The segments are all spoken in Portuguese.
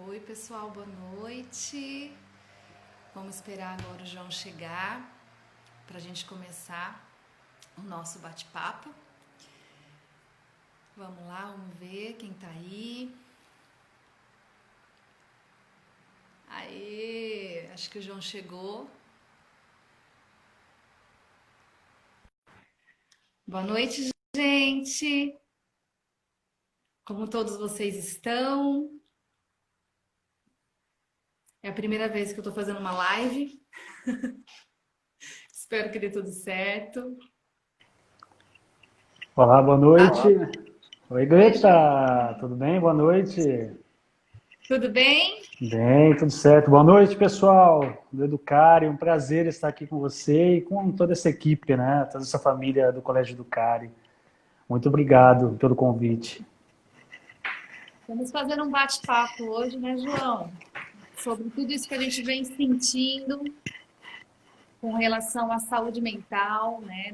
Oi, pessoal, boa noite. Vamos esperar agora o João chegar para a gente começar o nosso bate-papo. Vamos lá, vamos ver quem tá aí. Aê, acho que o João chegou. Boa noite, gente. Como todos vocês estão? É a primeira vez que eu tô fazendo uma live. Espero que dê tudo certo. Olá, boa noite. Oi, Oi, João. Greta, tudo bem? Boa noite. Tudo bem? Bem, tudo certo. Boa noite, pessoal do Educare. Um prazer estar aqui com você e com toda essa equipe, né? Toda essa família do Colégio Educare. Muito obrigado pelo convite. Vamos fazer um bate-papo hoje, né, João? Sobre tudo isso que a gente vem sentindo com relação à saúde mental, né,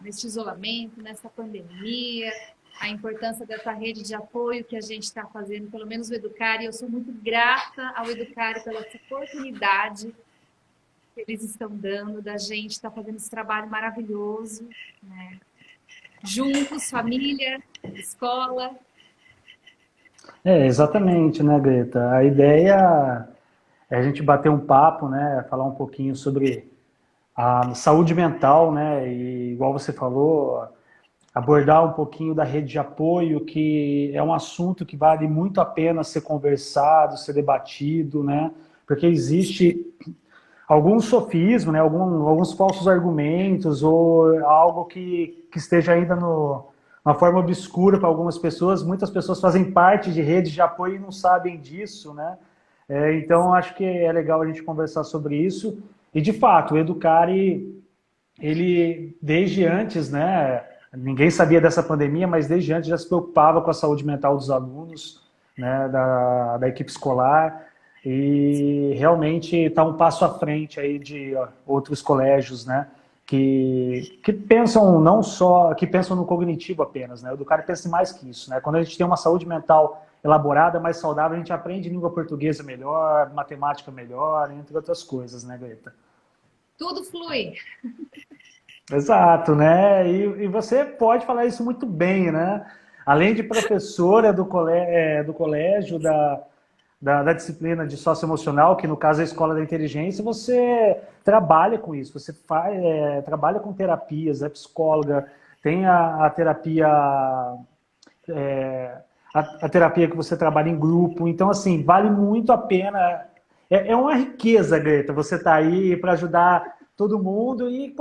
nesse isolamento, nessa pandemia, a importância dessa rede de apoio que a gente está fazendo, pelo menos o Educare. Eu sou muito grata ao Educare pela essa oportunidade que eles estão dando da gente estar fazendo esse trabalho maravilhoso, né? Juntos, família, escola. Exatamente, né, Greta? A ideia é a gente bater um papo, né? Falar um pouquinho sobre a saúde mental, né? E igual você falou, abordar um pouquinho da rede de apoio, que é um assunto que vale muito a pena ser conversado, ser debatido, né? Porque existe algum sofismo, né? Alguns falsos argumentos ou algo que esteja ainda uma forma obscura para algumas pessoas. Muitas pessoas fazem parte de redes de apoio e não sabem disso, né? Então, acho que é legal a gente conversar sobre isso. E, de fato, o Educare, ele, desde antes, né, ninguém sabia dessa pandemia, mas desde antes já se preocupava com a saúde mental dos alunos, né, da equipe escolar, e realmente está um passo à frente aí de outros colégios, né, que pensam não só, que pensam no cognitivo apenas, né, o Educare pensa em mais que isso, né, quando a gente tem uma saúde mental elaborada, mais saudável, a gente aprende língua portuguesa melhor, matemática melhor, entre outras coisas, né, Greta? Tudo flui. Exato, né? E você pode falar isso muito bem, né? Além de professora do colégio, da disciplina de socioemocional, que no caso é a Escola da Inteligência, você trabalha com isso, você trabalha com terapias, é psicóloga, tem a terapia, a terapia que você trabalha em grupo, então assim, vale muito a pena. É uma riqueza, Greta, você está aí para ajudar todo mundo e,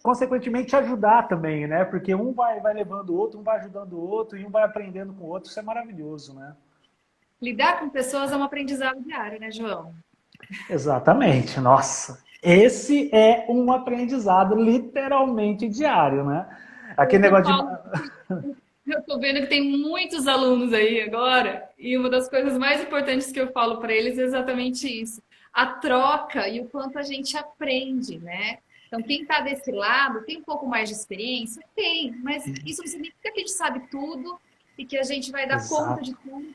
consequentemente, ajudar também, né? Porque um vai levando o outro, um vai ajudando o outro e um vai aprendendo com o outro. Isso é maravilhoso, né? Lidar com pessoas é um aprendizado diário, né, João? Exatamente. Nossa, esse é um aprendizado literalmente diário, né? Eu Aquele que negócio de... falo, eu tô vendo que tem muitos alunos aí agora, e uma das coisas mais importantes que eu falo para eles é exatamente isso: a troca e o quanto a gente aprende, né? Então, quem está desse lado tem um pouco mais de experiência? Tem, mas isso não significa que a gente sabe tudo e que a gente vai dar conta Exato. de tudo.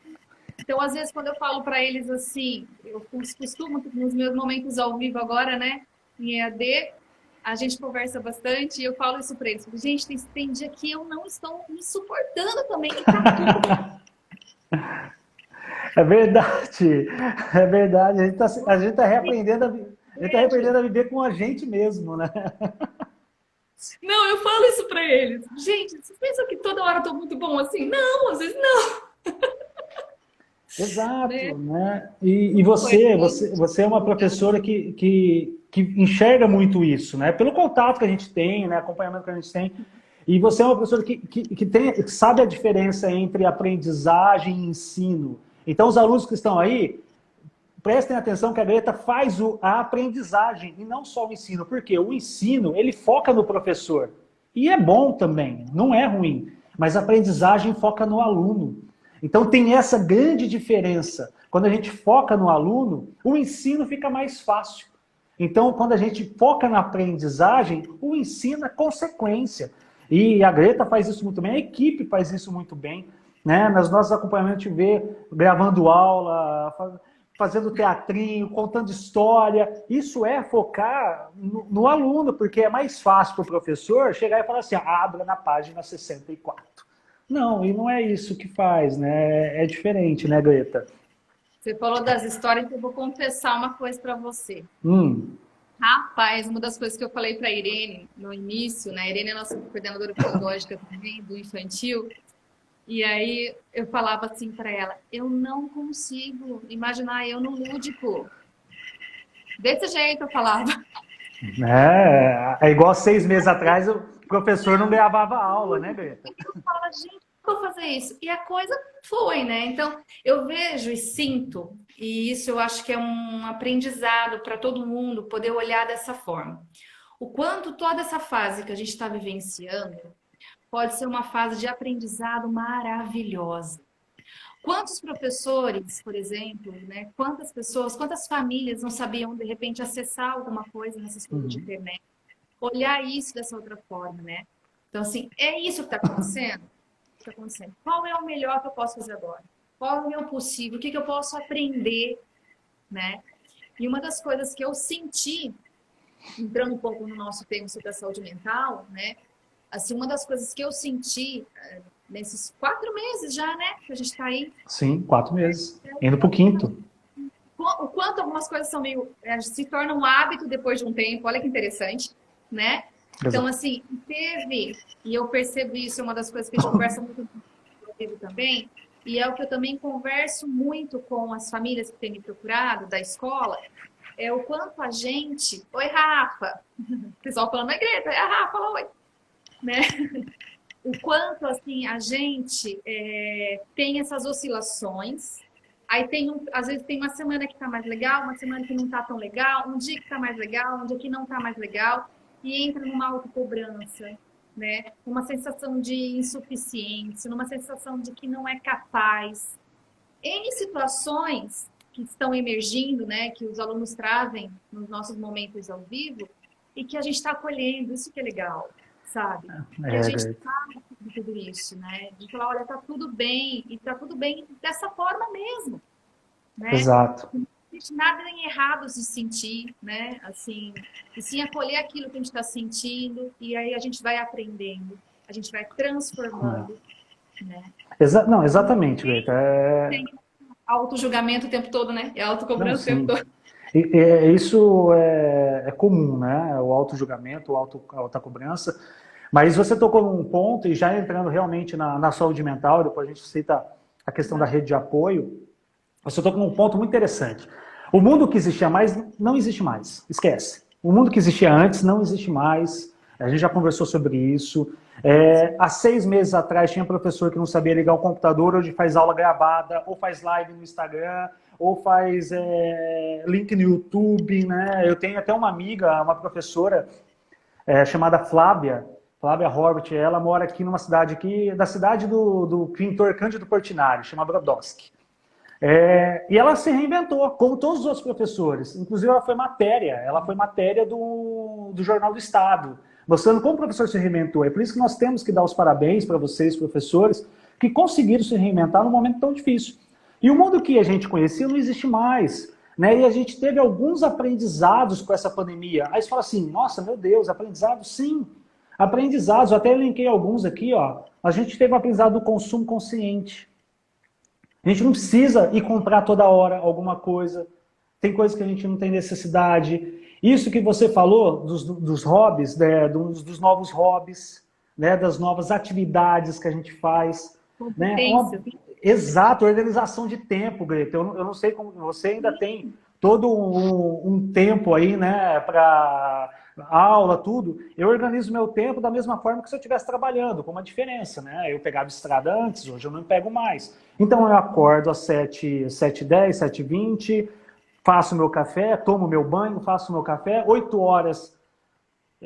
Então, às vezes, quando eu falo para eles assim, eu costumo, nos meus momentos ao vivo agora, né, em EAD, a gente conversa bastante e eu falo isso para eles. Gente, tem dia que eu não estou me suportando também e tá tudo bem. É verdade. É verdade. A gente tá reaprendendo a gente tá reaprendendo a viver com a gente mesmo, né? Não, eu falo isso para eles. Gente, vocês pensam que toda hora eu tô muito bom assim? Não, às vezes não, né? Exato, né? E Foi você é uma professora que enxerga muito isso, né? Pelo contato que a gente tem, né? Acompanhamento que a gente tem. E você é uma professora que sabe a diferença entre aprendizagem e ensino. Então, os alunos que estão aí, prestem atenção que a Greta faz a aprendizagem e não só o ensino. Porque o ensino, ele foca no professor. E é bom também, não é ruim. Mas a aprendizagem foca no aluno. Então tem essa grande diferença. Quando a gente foca no aluno, o ensino fica mais fácil. Então, quando a gente foca na aprendizagem, o ensino é consequência. E a Greta faz isso muito bem, a equipe faz isso muito bem. né? Nos nossos acompanhamentos a gente vê gravando aula, fazendo teatrinho, contando história. Isso é focar no aluno, porque é mais fácil para o professor chegar e falar assim, abra na página 64. Não, e não é isso que faz, né? É diferente, né, Greta? Você falou das histórias, eu vou confessar uma coisa para você. Hum. Rapaz, uma das coisas que eu falei para a Irene no início, né? A Irene é nossa coordenadora pedagógica também, do infantil, e aí eu falava assim para ela, eu não consigo imaginar eu no lúdico. Desse jeito eu falava. É igual 6 meses atrás o professor não gravava aula, né, Greta? Eu falava, gente, vou fazer isso. E a coisa foi, né? Então, eu vejo e sinto, e isso eu acho que é um aprendizado para todo mundo poder olhar dessa forma. O quanto toda essa fase que a gente está vivenciando pode ser uma fase de aprendizado maravilhosa. Quantos professores, por exemplo, né? Quantas pessoas, quantas famílias não sabiam de repente acessar alguma coisa nessas coisas de internet? Olhar isso dessa outra forma, né? Então, assim, é isso que está acontecendo? Está acontecendo. Qual é o melhor que eu posso fazer agora? Qual é o meu possível? O que eu posso aprender, né? E uma das coisas que eu senti, entrando um pouco no nosso tema sobre a saúde mental, né? Assim, uma das coisas que eu senti nesses 4 meses já, né? Que a gente está aí. Sim, 4 meses. Indo para o quinto. O quanto algumas coisas são meio... se tornam um hábito depois de um tempo. Olha que interessante, né? Então, assim, teve... E eu percebo isso, é uma das coisas que a gente conversa muito também, e é o que eu também converso muito com as famílias que têm me procurado da escola, é o quanto a gente... Oi, Rafa! O pessoal falando, é Greta, é a Rafa, fala oi! Né? O quanto, assim, a gente tem essas oscilações, aí às vezes tem uma semana que está mais legal, uma semana que não está tão legal, um dia que está mais legal, um dia que não está mais legal, e entra numa autocobrança, né? Uma sensação de insuficiência, numa sensação de que não é capaz. N situações que estão emergindo, né? Que os alunos trazem nos nossos momentos ao vivo e que a gente está acolhendo, isso que é legal, sabe? Que a gente sabe de tudo isso, né? De falar, olha, tá tudo bem, e tá tudo bem dessa forma mesmo, né? Exato. Não existe nada em errado se sentir, né? Assim, e sim acolher aquilo que a gente está sentindo, e aí a gente vai aprendendo, a gente vai transformando, né? Não, exatamente, Greta. Tem auto-julgamento o tempo todo, né? É autocobrança o tempo todo. Isso é comum, né? O auto-julgamento, a autocobrança. Mas você tocou num ponto, e já entrando realmente na saúde mental, depois a gente cita a questão da rede de apoio, você tocou num ponto muito interessante. O mundo que existia mais, não existe mais. Esquece. O mundo que existia antes não existe mais. A gente já conversou sobre isso. Há 6 meses atrás tinha professor que não sabia ligar o computador, hoje faz aula gravada, ou faz live no Instagram, ou faz link no YouTube, né? Eu tenho até uma amiga, uma professora chamada Flávia Horbert, ela mora aqui numa cidade da cidade do pintor Cândido Portinari, chama Brodowski. E ela se reinventou, como todos os outros professores. Inclusive, ela foi matéria do Jornal do Estado, mostrando como o professor se reinventou. É por isso que nós temos que dar os parabéns para vocês, professores, que conseguiram se reinventar num momento tão difícil. E o mundo que a gente conhecia não existe mais, né? E a gente teve alguns aprendizados com essa pandemia. Aí você fala assim, nossa, meu Deus, aprendizado? Sim, aprendizados. Eu até elenquei alguns aqui, ó. A gente teve o aprendizado do consumo consciente. A gente não precisa ir comprar toda hora alguma coisa. Tem coisas que a gente não tem necessidade. Isso que você falou dos hobbies, né, dos novos hobbies, né, das novas atividades que a gente faz. Né? Exato, organização de tempo, Greta. Eu não sei como você ainda tem todo um tempo aí, né, para aula, tudo. Eu organizo meu tempo da mesma forma que se eu estivesse trabalhando, com uma diferença, né? Eu pegava estrada antes, hoje eu não pego mais. Então eu acordo às 7h10, 7h20, faço meu café, tomo meu banho, faço meu café, 8 horas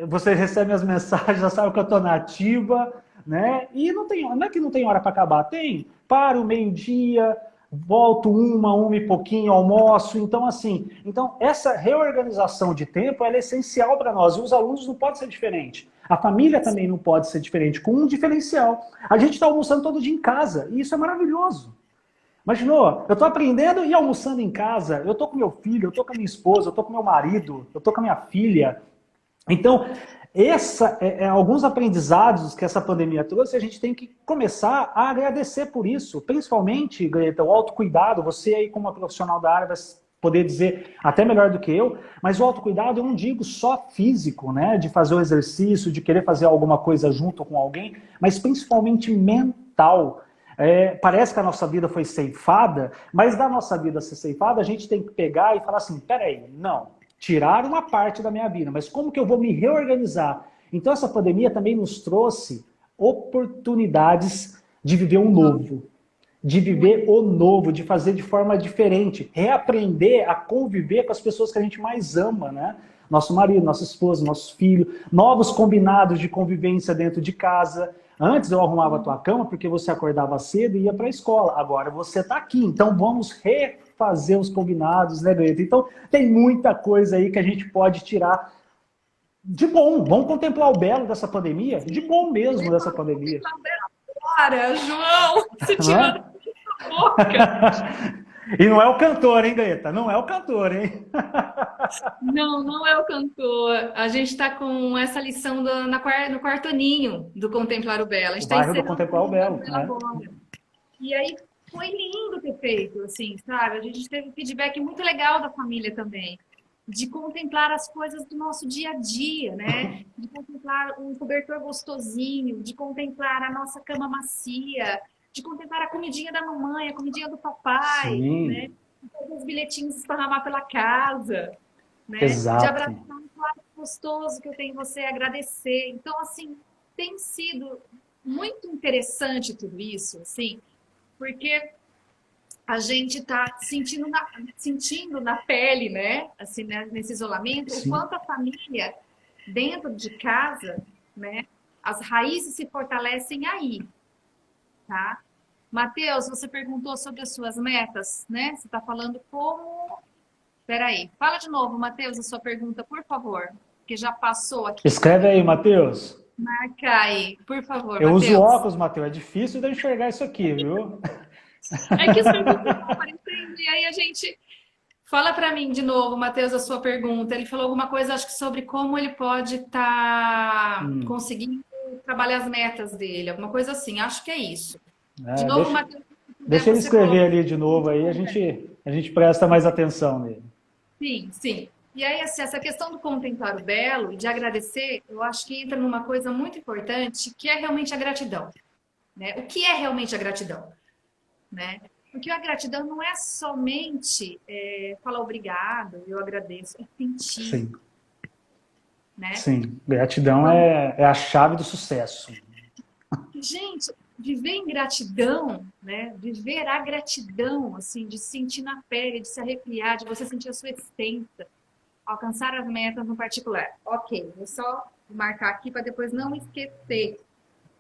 você recebe as mensagens, já sabe que eu estou na ativa, né? E não é que não tem hora para acabar, tem. Paro meio-dia, volto uma e pouquinho, almoço. Então, essa reorganização de tempo ela é essencial para nós. E os alunos não podem ser diferente. A família também não pode ser diferente, com um diferencial. A gente está almoçando todo dia em casa, e isso é maravilhoso. Imaginou? Eu estou aprendendo e almoçando em casa, eu estou com meu filho, eu estou com a minha esposa, eu estou com meu marido, eu estou com a minha filha. Então, alguns aprendizados que essa pandemia trouxe, a gente tem que começar a agradecer por isso. Principalmente, Greta, o autocuidado, você aí como uma profissional da área vai poder dizer até melhor do que eu, mas o autocuidado eu não digo só físico, né, de fazer o exercício, de querer fazer alguma coisa junto com alguém, mas principalmente mental. Parece que a nossa vida foi ceifada, mas da nossa vida ser ceifada, a gente tem que pegar e falar assim, peraí, não, tirar uma parte da minha vida, mas como que eu vou me reorganizar? Então essa pandemia também nos trouxe oportunidades de viver um novo, de viver o novo, de fazer de forma diferente, reaprender a conviver com as pessoas que a gente mais ama, né? Nosso marido, nossa esposa, nosso filho, novos combinados de convivência dentro de casa. Antes eu arrumava a tua cama porque você acordava cedo e ia para a escola. Agora você está aqui, então vamos refazer os combinados, né, Greta? Então tem muita coisa aí que a gente pode tirar de bom. Vamos contemplar o belo dessa pandemia, de bom mesmo dessa pandemia. Agora, João, se tirando da boca. E não é o cantor, hein, Greta? Não é o cantor, hein? Não, não é o cantor. A gente está com essa lição no quarto aninho do Contemplar o Belo. A gente O está bairro do encerrando Contemplar o Belo, né? agora. E aí foi lindo ter feito, assim, sabe? A gente teve um feedback muito legal da família também. De contemplar as coisas do nosso dia a dia, né? De contemplar um cobertor gostosinho, de contemplar a nossa cama macia, de contemplar a comidinha da mamãe, a comidinha do papai, Sim. né? De fazer os bilhetinhos esparramar pela casa, né? Exato. De abraçar um lado gostoso que eu tenho em você, agradecer. Então, assim, tem sido muito interessante tudo isso, assim, porque a gente está sentindo na pele, né, assim, né, nesse isolamento, Sim. o quanto a família, dentro de casa, né, as raízes se fortalecem aí, tá? Matheus, você perguntou sobre as suas metas, né? Você está falando como... Peraí, fala de novo, Matheus, a sua pergunta, por favor, que já passou aqui. Escreve aí, Matheus. Marca aí, por favor, Eu Matheus. uso óculos, Matheus, é difícil de enxergar isso aqui, viu? É que as perguntas estão aparecendo e aí a gente... Fala para mim de novo, Matheus, a sua pergunta. Ele falou alguma coisa, acho que sobre como ele pode estar conseguindo trabalhar as metas dele, alguma coisa assim. Acho que é isso. De novo, Matheus. Deixa ele escrever ali de novo, aí a gente presta mais atenção nele. Sim, sim. E aí, assim, essa questão do contemplar o belo e de agradecer, eu acho que entra numa coisa muito importante, que é realmente a gratidão. Né? O que é realmente a gratidão? Né? Porque a gratidão não é somente falar obrigado, eu agradeço, é sentir. Sim. Né? Sim, gratidão é a chave do sucesso. Gente, viver em gratidão, né? Viver a gratidão, assim, de sentir na pele, de se arrepiar, de você sentir a sua essência, alcançar as metas no particular. Ok, vou só marcar aqui para depois não esquecer,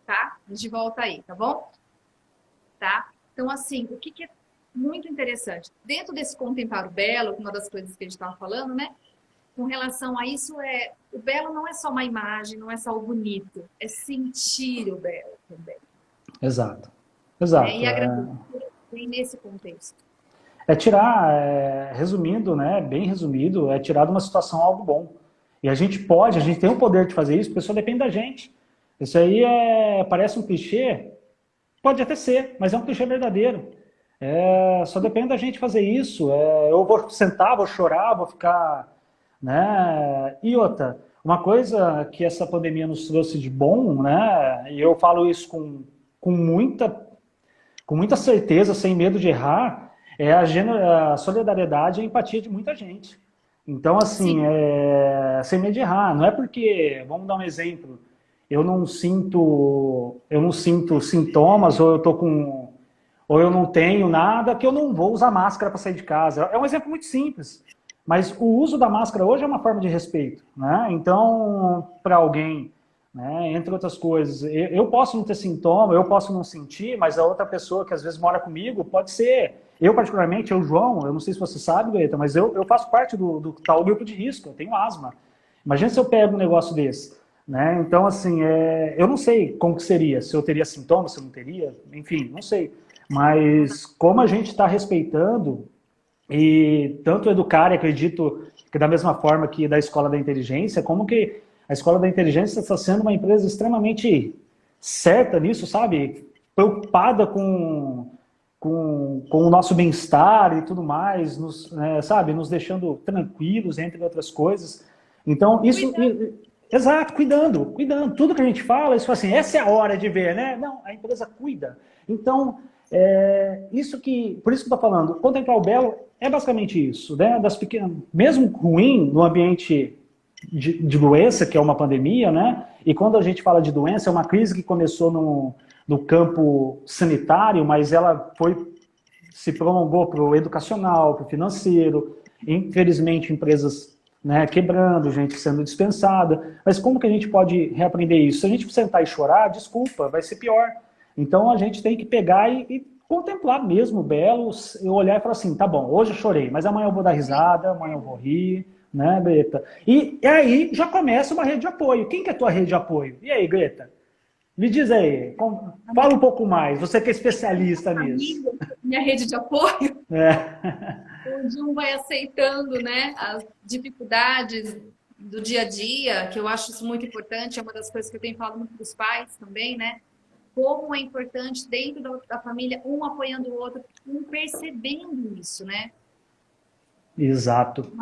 tá? A gente volta aí, tá bom? Tá? Então, assim, o que é muito interessante? Dentro desse contemplar o belo, uma das coisas que a gente estava falando, né? Com relação a isso, o belo não é só uma imagem, não é só o bonito, é sentir o belo também. Exato. Exato. E agradecer bem nesse contexto. É tirar, resumindo, né, bem resumido, é tirar de uma situação algo bom. E a gente tem o poder de fazer isso, porque só depende da gente. Isso aí parece um clichê, pode até ser, mas é um clichê verdadeiro. Só depende da gente fazer isso. Eu vou sentar, vou chorar, vou ficar... Né? E outra, uma coisa que essa pandemia nos trouxe de bom, né? E eu falo isso com muita certeza, sem medo de errar, é a solidariedade e a empatia de muita gente. Então, assim, sem medo de errar. Não é porque, vamos dar um exemplo, eu não sinto sintomas, ou eu não tenho nada, que eu não vou usar máscara para sair de casa. É um exemplo muito simples. Mas o uso da máscara hoje é uma forma de respeito, né? Então, para alguém, né, entre outras coisas, eu posso não ter sintoma, eu posso não sentir, mas a outra pessoa que às vezes mora comigo pode ser. Eu, particularmente, João, eu não sei se você sabe, Greta, mas eu faço parte do tal grupo de risco, eu tenho asma. Imagina se eu pego um negócio desse. né? Então, assim, eu não sei como que seria, se eu teria sintomas, se eu não teria, enfim, não sei. Mas como a gente está respeitando e tanto educar, e acredito que da mesma forma que da Escola da Inteligência, como que a Escola da Inteligência está sendo uma empresa extremamente certa nisso, sabe? Preocupada com o nosso bem-estar e tudo mais, sabe? Nos deixando tranquilos, entre outras coisas. Então, isso... Exato, cuidando. Tudo que a gente fala, isso assim, essa é a hora de ver, né? Não, a empresa cuida. Então, por isso que eu estou falando, contemplar o belo é basicamente isso, né? Das pequenas, mesmo ruim no ambiente de doença, que é uma pandemia, né? E quando a gente fala de doença, é uma crise que começou no campo sanitário, mas ela se prolongou para o educacional, para o financeiro, infelizmente empresas, né, quebrando, gente sendo dispensada. Mas como que a gente pode reaprender isso? Se a gente sentar e chorar, desculpa, vai ser pior. Então a gente tem que pegar e contemplar mesmo o belo, e olhar e falar assim, tá bom, hoje eu chorei, mas amanhã eu vou dar risada, amanhã eu vou rir, né, Greta? E aí já começa uma rede de apoio. Quem que é a tua rede de apoio? E aí, Greta? Me diz aí, fala um pouco mais, você que é especialista nisso. Minha rede de apoio, É. onde um vai aceitando, né, as dificuldades do dia a dia, que eu acho isso muito importante, é uma das coisas que eu tenho falado muito para os pais também, né? Como é importante dentro da família, um apoiando o outro, um percebendo isso, né? Exato.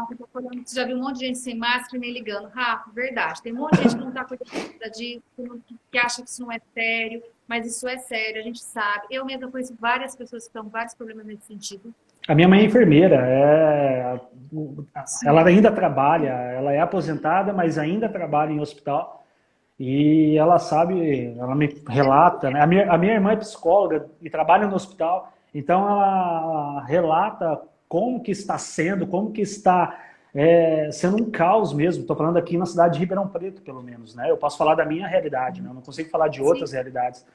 Você já viu um monte de gente sem máscara e nem ligando. Rafa, verdade. Tem um monte de gente que não está cuidando disso, que acha que isso não é sério, mas isso é sério, a gente sabe. Eu mesma conheço várias pessoas que estão com vários problemas nesse sentido. A minha mãe é enfermeira, ela ainda trabalha, ela é aposentada, mas ainda trabalha em hospital. E ela sabe, ela me relata, né? A minha irmã é psicóloga e trabalha no hospital, então ela relata como que está sendo, como que está sendo um caos mesmo. Estou falando aqui na cidade de Ribeirão Preto, pelo menos, né? Eu posso falar da minha realidade, né? Eu não consigo falar de outras realidades.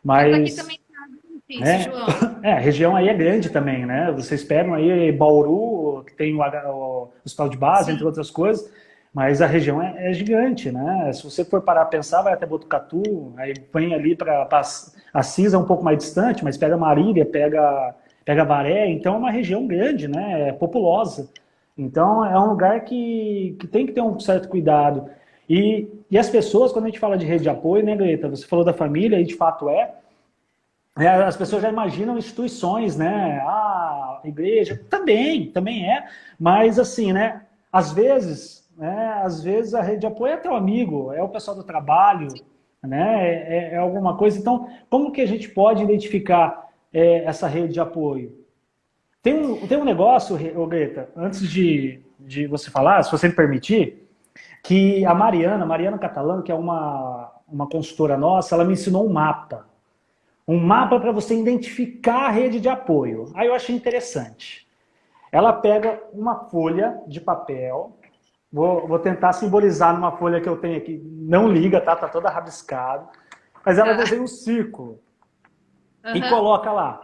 Mas aqui Mas, também está difícil, João. a região aí é grande também, né? Vocês pegam aí Bauru, que tem o hospital de base, entre outras coisas, mas a região é gigante, né? Se você for parar a pensar, vai até Botucatu, aí vem ali para Assis, é um pouco mais distante, mas pega Marília, pega Baré, então é uma região grande, né? É populosa. Então é um lugar que tem que ter um certo cuidado. E as pessoas, quando a gente fala de rede de apoio, né, Greta? Você falou da família, e de fato as pessoas já imaginam instituições, né? A igreja também é, mas assim, né? Às vezes a rede de apoio é teu amigo, é o pessoal do trabalho, né? É alguma coisa. Então, como que a gente pode identificar essa rede de apoio? Tem um negócio, Greta, antes de você falar, se você me permitir, que a Mariana Catalano, que é uma consultora nossa, ela me ensinou um mapa. Um mapa para você identificar a rede de apoio. Aí eu achei interessante. Ela pega uma folha de papel, vou tentar simbolizar numa folha que eu tenho aqui, não liga, tá toda rabiscada, mas ela desenha um círculo e coloca lá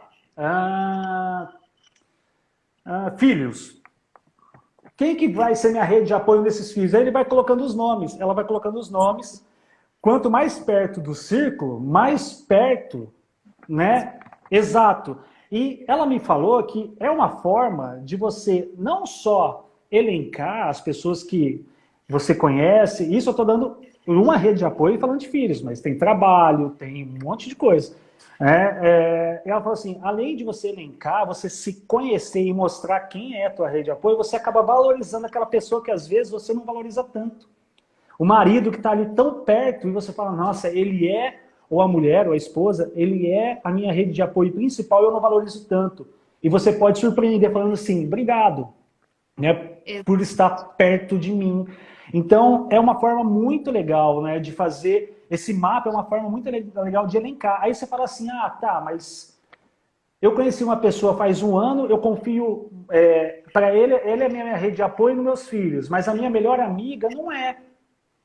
filhos. Quem que vai ser minha rede de apoio nesses filhos? Aí ele vai colocando os nomes, ela vai colocando os nomes. Quanto mais perto do círculo, mais perto, né? Exato. E ela me falou que é uma forma de você não só elencar as pessoas que você conhece, isso eu estou dando uma rede de apoio falando de filhos, mas tem trabalho, tem um monte de coisa. Ela falou assim, além de você elencar, você se conhecer e mostrar quem é a tua rede de apoio, você acaba valorizando aquela pessoa que às vezes você não valoriza tanto. O marido que está ali tão perto e você fala, nossa, ele é, ou a mulher, ou a esposa, ele é a minha rede de apoio principal e eu não valorizo tanto. E você pode surpreender falando assim, obrigado, né, por estar perto de mim. Então, é uma forma muito legal, né, de fazer esse mapa, é uma forma muito legal de elencar. Aí você fala assim, tá, mas eu conheci uma pessoa faz um ano, eu confio para ele é a minha rede de apoio nos meus filhos, mas a minha melhor amiga não é.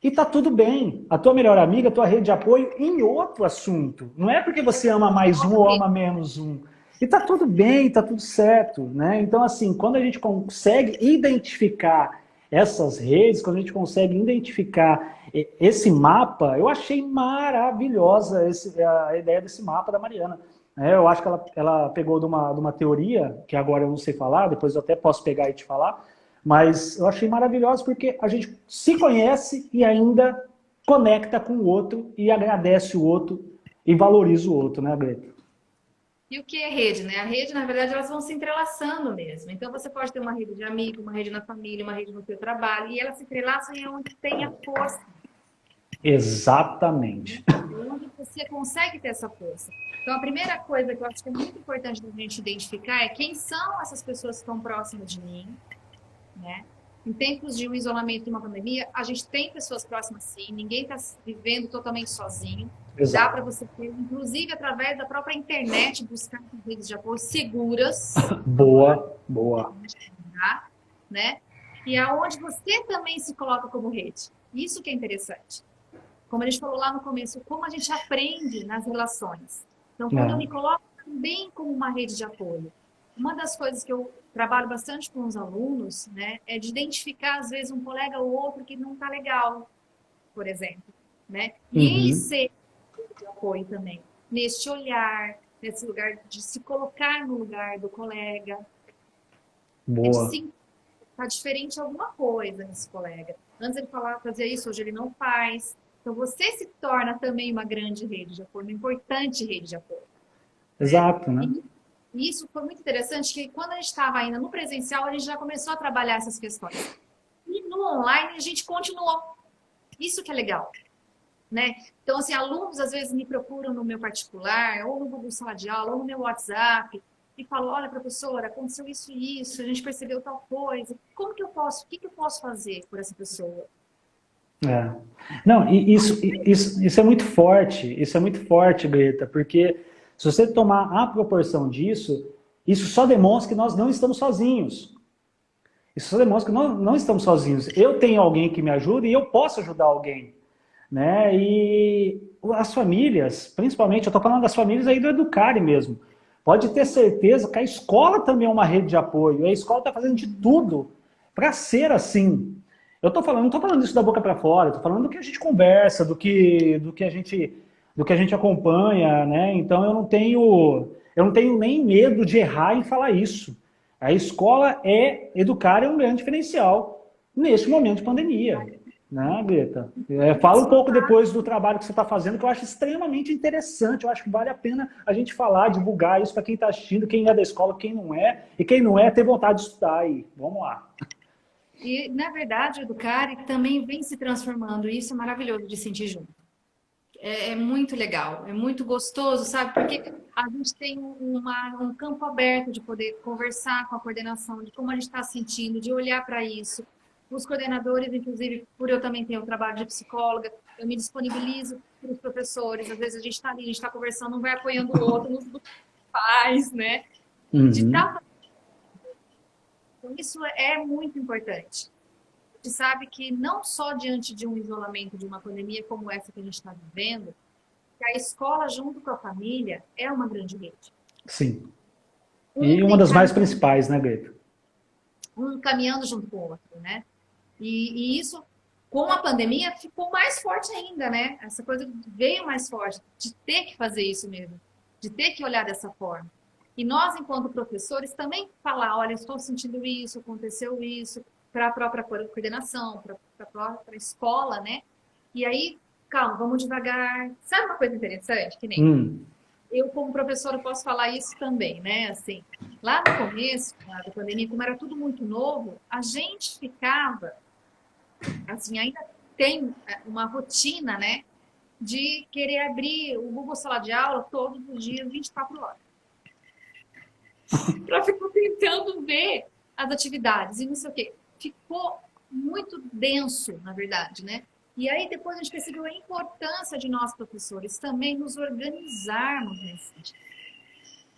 E tá tudo bem. A tua melhor amiga, a tua rede de apoio em outro assunto. Não é porque você ama mais um ou ama menos um. E tá tudo bem, tá tudo certo, né? Então, assim, quando a gente consegue identificar essas redes, quando a gente consegue identificar Esse mapa, eu achei maravilhosa a ideia desse mapa da Mariana. Eu acho que ela pegou de uma teoria, que agora eu não sei falar, depois eu até posso pegar e te falar, mas eu achei maravilhosa porque a gente se conhece e ainda conecta com o outro e agradece o outro e valoriza o outro, né, Greta? E o que é rede, né? A rede, na verdade, elas vão se entrelaçando mesmo. Então, você pode ter uma rede de amigo, uma rede na família, uma rede no seu trabalho, e elas se entrelaçam em onde tem a força, Exatamente. onde você consegue ter essa força. Então, a primeira coisa que eu acho que é muito importante a gente identificar é quem são essas pessoas que estão próximas de mim, né? Em tempos de um isolamento e uma pandemia, a gente tem pessoas próximas sim, ninguém está vivendo totalmente sozinho. Exato. Dá para você ter, inclusive através da própria internet, buscar redes de apoio seguras. Boa, boa. Né? E aonde você também se coloca como rede. Isso que é interessante. Como a gente falou lá no começo, como a gente aprende nas relações. Então, quando eu me coloco também como uma rede de apoio, uma das coisas que eu trabalho bastante com os alunos, né, é de identificar, às vezes, um colega ou outro que não está legal, por exemplo. Né? E ser de apoio também. Neste olhar, nesse lugar de se colocar no lugar do colega. Boa. É de sentir que está diferente alguma coisa nesse colega. Antes ele fazia isso, hoje ele não faz. Então, você se torna também uma grande rede de apoio, uma importante rede de apoio. Exato, né? E isso foi muito interessante, que quando a gente estava ainda no presencial, a gente já começou a trabalhar essas questões. E no online, a gente continuou. Isso que é legal. Né? Então, assim, alunos às vezes me procuram no meu particular, ou no Google Sala de Aula, ou no meu WhatsApp, e falam, olha, professora, aconteceu isso e isso, a gente percebeu tal coisa. Como que eu posso, o que eu posso fazer por essa pessoa? Não, isso é muito forte, Greta, porque se você tomar a proporção disso, isso só demonstra que nós não estamos sozinhos. Isso só demonstra que nós não estamos sozinhos. Eu tenho alguém que me ajuda e eu posso ajudar alguém. Né? E as famílias, principalmente, eu estou falando das famílias aí do Educare mesmo, pode ter certeza que a escola também é uma rede de apoio, a escola está fazendo de tudo para ser assim. Eu não estou falando isso da boca para fora, estou falando do que a gente conversa, do que a gente acompanha, né? Então eu não tenho nem medo de errar em falar isso. A escola Educare é um grande diferencial neste momento de pandemia. Né, Greta? Fala um pouco depois do trabalho que você está fazendo, que eu acho extremamente interessante. Eu acho que vale a pena a gente falar, divulgar isso para quem está assistindo, quem é da escola, quem não é, e quem não é, ter vontade de estudar aí. Vamos lá. E, na verdade, o Educare também vem se transformando, e isso é maravilhoso de sentir junto. É muito legal, é muito gostoso, sabe? Porque a gente tem um campo aberto de poder conversar com a coordenação, de como a gente está sentindo, de olhar para isso. Os coordenadores, inclusive, por eu também ter o trabalho de psicóloga, eu me disponibilizo para os professores. Às vezes a gente está ali, a gente está conversando, um vai apoiando o outro nos que faz, né? Então, isso é muito importante. A gente sabe que não só diante de um isolamento, de uma pandemia como essa que a gente está vivendo, que a escola, junto com a família, é uma grande rede. Sim. E uma das mais principais, né, Greta? Um caminhando junto com o outro, né? E isso, com a pandemia, ficou mais forte ainda, né? Essa coisa veio mais forte, de ter que fazer isso mesmo, de ter que olhar dessa forma. E nós, enquanto professores, também falar, olha, estou sentindo isso, aconteceu isso, para a própria coordenação, para a própria escola, né? E aí, calma, vamos devagar. Sabe uma coisa interessante? Que nem eu, como professora, posso falar isso também, né? Assim, lá no começo da pandemia, como era tudo muito novo, a gente ficava, assim, ainda tem uma rotina, né? De querer abrir o Google Sala de Aula todos os dias, 24 horas. Para ficar tentando ver as atividades e não sei o quê. Ficou muito denso, na verdade, né? E aí depois a gente percebeu a importância de nós, professores, também nos organizarmos nesse dia.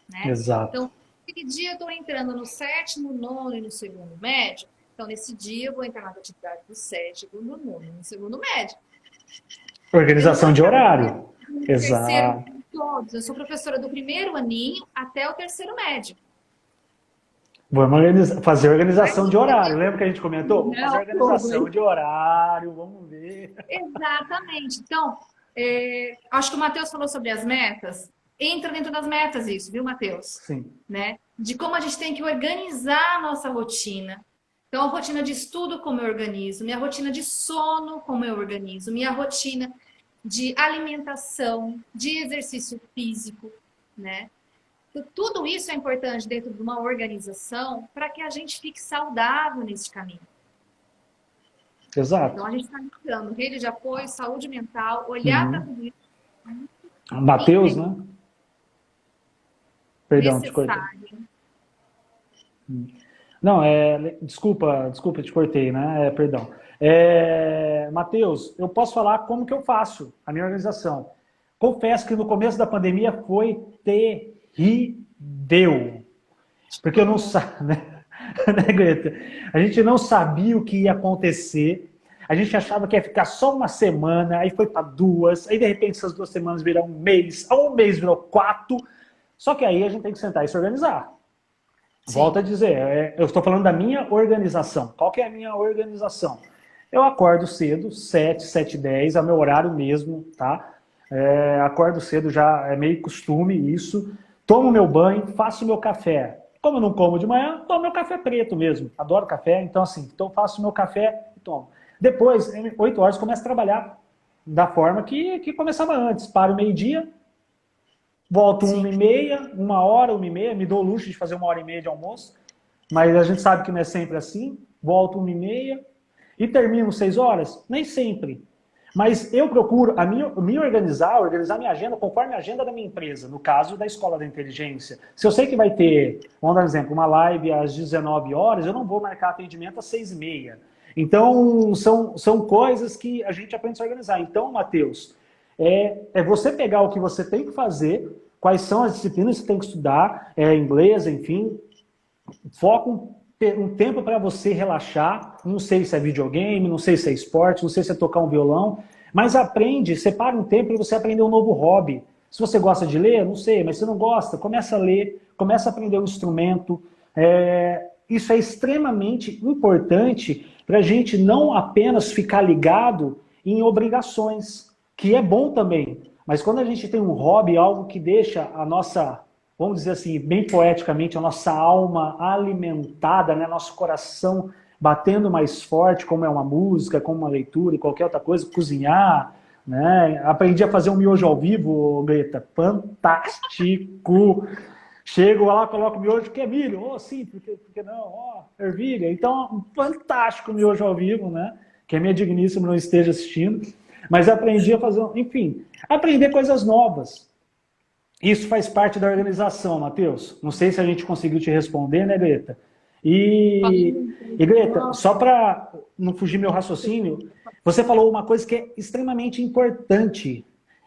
Né? Exato. Então, aquele dia eu estou entrando no 7º, 9º e no 2º médio. Então, nesse dia eu vou entrar nas atividades do 7º, do 9º e no 2º médio. Organização de horário. Exato. Todos. Eu sou professora do 1º aninho até o 3º médio. fazer organização de horário. Lembra que a gente comentou? Vamos fazer Não, organização de horário, vamos ver. exatamente. Então, acho que o Matheus falou sobre as metas. Entra dentro das metas isso, viu, Matheus? Sim. Né? De como a gente tem que organizar a nossa rotina. Então, a rotina de estudo, como eu organizo, minha rotina de sono, como eu organizo, minha rotina de alimentação, de exercício físico, né? Então, tudo isso é importante dentro de uma organização para que a gente fique saudável nesse caminho. Exato. Então, a gente está buscando rede de apoio, saúde mental, olhar para tudo isso. Matheus, né? Perdão, te cortei. Necessário. Não, desculpa, te cortei, né? Perdão. Matheus, eu posso falar como que eu faço a minha organização. Confesso que no começo da pandemia foi terrível. Porque eu não sabia, né, Greta? A gente não sabia o que ia acontecer. A gente achava que ia ficar só uma semana, aí foi para 2, aí de repente essas 2 semanas viram um mês, a um mês virou 4. Só que aí a gente tem que sentar e se organizar. Sim. Volto a dizer, eu estou falando da minha organização. Qual que é a minha organização? Eu acordo cedo, 7, 7h10, é o meu horário mesmo, tá? Acordo cedo, já é meio costume isso. Tomo meu banho, faço meu café. Como eu não como de manhã, tomo meu café preto mesmo. Adoro café, então assim, faço meu café e tomo. Depois, 8 horas, começo a trabalhar da forma que começava antes. Paro meio-dia, volto 1h30, 1h, 1h30, me dou o luxo de fazer 1h30 de almoço, mas a gente sabe que não é sempre assim. Volto 1h30 e termino 6 horas? Nem sempre. Mas eu procuro me organizar minha agenda conforme a agenda da minha empresa, no caso da Escola da Inteligência. Se eu sei que vai ter, vamos dar um exemplo, uma live às 19 horas, eu não vou marcar atendimento às 6h30. Então, são coisas que a gente aprende a se organizar. Então, Matheus, é você pegar o que você tem que fazer, quais são as disciplinas que você tem que estudar, inglês, enfim, foca um tempo para você relaxar, não sei se é videogame, não sei se é esporte, não sei se é tocar um violão, mas separa um tempo para você aprender um novo hobby. Se você gosta de ler, não sei, mas se não gosta, começa a ler, começa a aprender um instrumento. Isso é extremamente importante para a gente não apenas ficar ligado em obrigações, que é bom também, mas quando a gente tem um hobby, algo que deixa a nossa, vamos dizer assim, bem poeticamente, a nossa alma alimentada, né? Nosso coração batendo mais forte, como é uma música, como uma leitura e qualquer outra coisa, cozinhar, né? Aprendi a fazer um miojo ao vivo, Greta, fantástico! Chego lá, coloco o miojo, que é milho? Sim, porque não? Ervilha. Então, fantástico miojo ao vivo, né? Que a minha digníssima não esteja assistindo. Mas aprendi a fazer, enfim, aprender coisas novas. Isso faz parte da organização, Matheus. Não sei se a gente conseguiu te responder, né, Greta? E Greta, só para não fugir meu raciocínio, você falou uma coisa que é extremamente importante.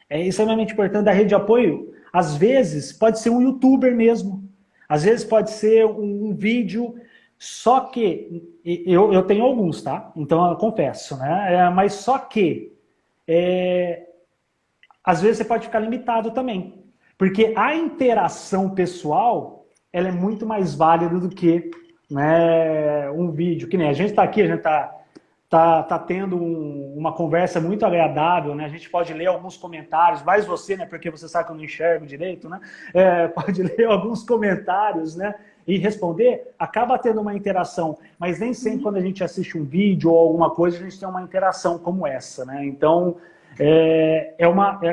É extremamente importante da rede de apoio. Às vezes pode ser um youtuber mesmo. Às vezes pode ser um vídeo. Só que, eu tenho alguns, tá? Então eu confesso, né? Mas só que, às vezes você pode ficar limitado também. Porque a interação pessoal, ela é muito mais válida do que, né, um vídeo. Que nem a gente está aqui, a gente tá tendo uma conversa muito agradável, né? A gente pode ler alguns comentários, mais você, né? Porque você sabe que eu não enxergo direito, né? Pode ler alguns comentários, né? E responder, acaba tendo uma interação. Mas nem sempre quando a gente assiste um vídeo ou alguma coisa, a gente tem uma interação como essa, né? Então, é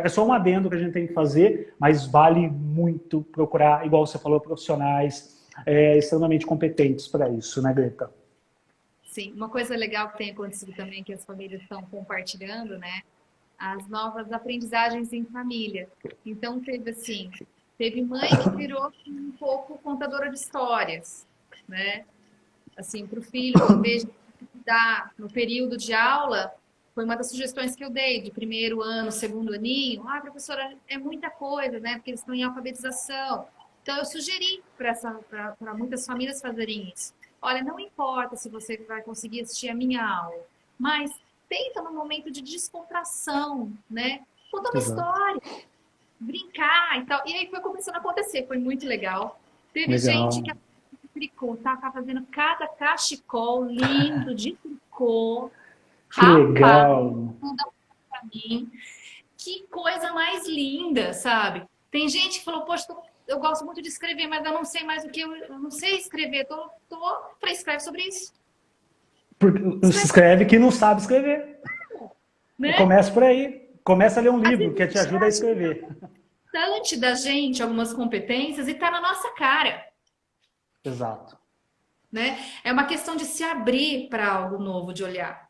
só um adendo que a gente tem que fazer, mas vale muito procurar, igual você falou, profissionais extremamente competentes para isso, né, Greta? Sim, uma coisa legal que tem acontecido também, que as famílias estão compartilhando, né? As novas aprendizagens em família. Então, teve mãe que virou um pouco contadora de histórias, né? Assim, para o filho, em vez de estudar no período de aula, foi uma das sugestões que eu dei, de primeiro ano, segundo aninho. Professora, é muita coisa, né? Porque eles estão em alfabetização. Então, eu sugeri para muitas famílias fazerem isso. Olha, não importa se você vai conseguir assistir a minha aula, mas tenta num momento de descontração, né? Contar uma história, brincar e tal. E aí foi começando a acontecer, foi muito legal. Teve gente que tricô, tá fazendo cada cachecol lindo de tricô. Que legal! Manda pra mim. Que coisa mais linda, sabe? Tem gente que falou, poxa, eu gosto muito de escrever, mas eu não sei mais o que eu não sei escrever. Falei, escreve sobre isso. Porque se escreve que não sabe escrever. Né? Começa por aí. Começa a ler um Às livro que vezes te ajuda a escrever. bastante da gente algumas competências e tá na nossa cara, Exato. né? É uma questão de se abrir para algo novo, de olhar,